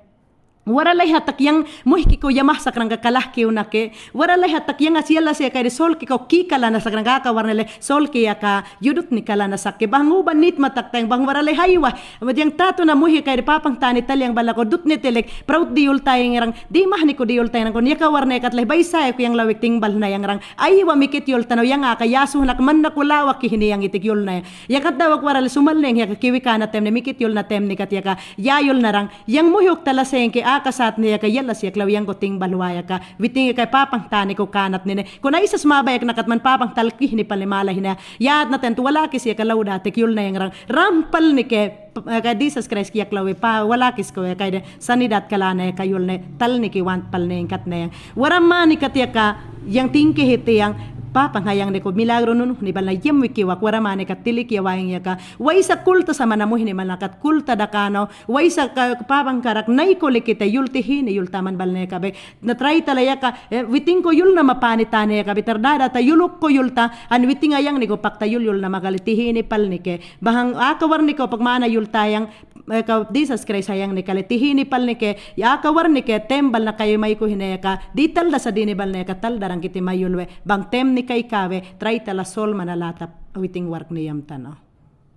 waralay hatak yang muhki ko yamah sa krang kalah kiw na ke waralay hatak yang asyala siya kay sol ki ko kikala na sa krang kawarnele sol ki ka yudut ni kala na sakke banguban nit matak tayong bang waralay haywa yang tato na muhi kay papang tani talyang balako dut ni telek proud diul tayong rang di mahni ko diul tayong kon yaka warne katlay baysay ko yang lawik tingbal na yang rang aywa mikit yul tanaw yang aka yasu nak man nakulawak ki hini yang itik yul na yakat dawak waral sumaleng yaka kiwi ka na tem ni mikit yul na tem ni kat yaka yayul na rang yang muhyok talaseng ki kasat niya kay yalla siya klawyang ko ting balwaya ka witing kay papang tani ko kanat nine kun ay isas mabayak nakat man papang talkih ni palimala hina yad naten tu wala kis ya kalaw dati kyul na yang rang rampal ni ke kay Jesus Christ kiya klawe pa wala kis ko kay de sanidat kalana kayul ne tal ni ki want pal ne kat na yang warama ni katya ka yang tingki hiti yang papang hayang ni ko milagro nun ni bal na yem wikiwak wara mane kat tilik yawayang yaka way sa kulta sa manamuh ni malakat kulta dakano way sa papang karak nay ko likita yultihin yultaman bal na kabe na try talaya ka witing ko yul na mapanitane ka bitardada ta yuluk ko yulta an witing ayang ni ko pakta yul na magalitihin ni pal ni ke bahang akawar ni ko pagmana yultayang ka Jesus Christ hayang ni kalitihin ni pal ni ke akawar ni ke tembal na kayo may ko hineka dital da sa dinibal na ka tal darang kiti mayulwe bang tem ni kay kawe try tala sol manalatap awiting work niyam tano.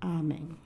Amen.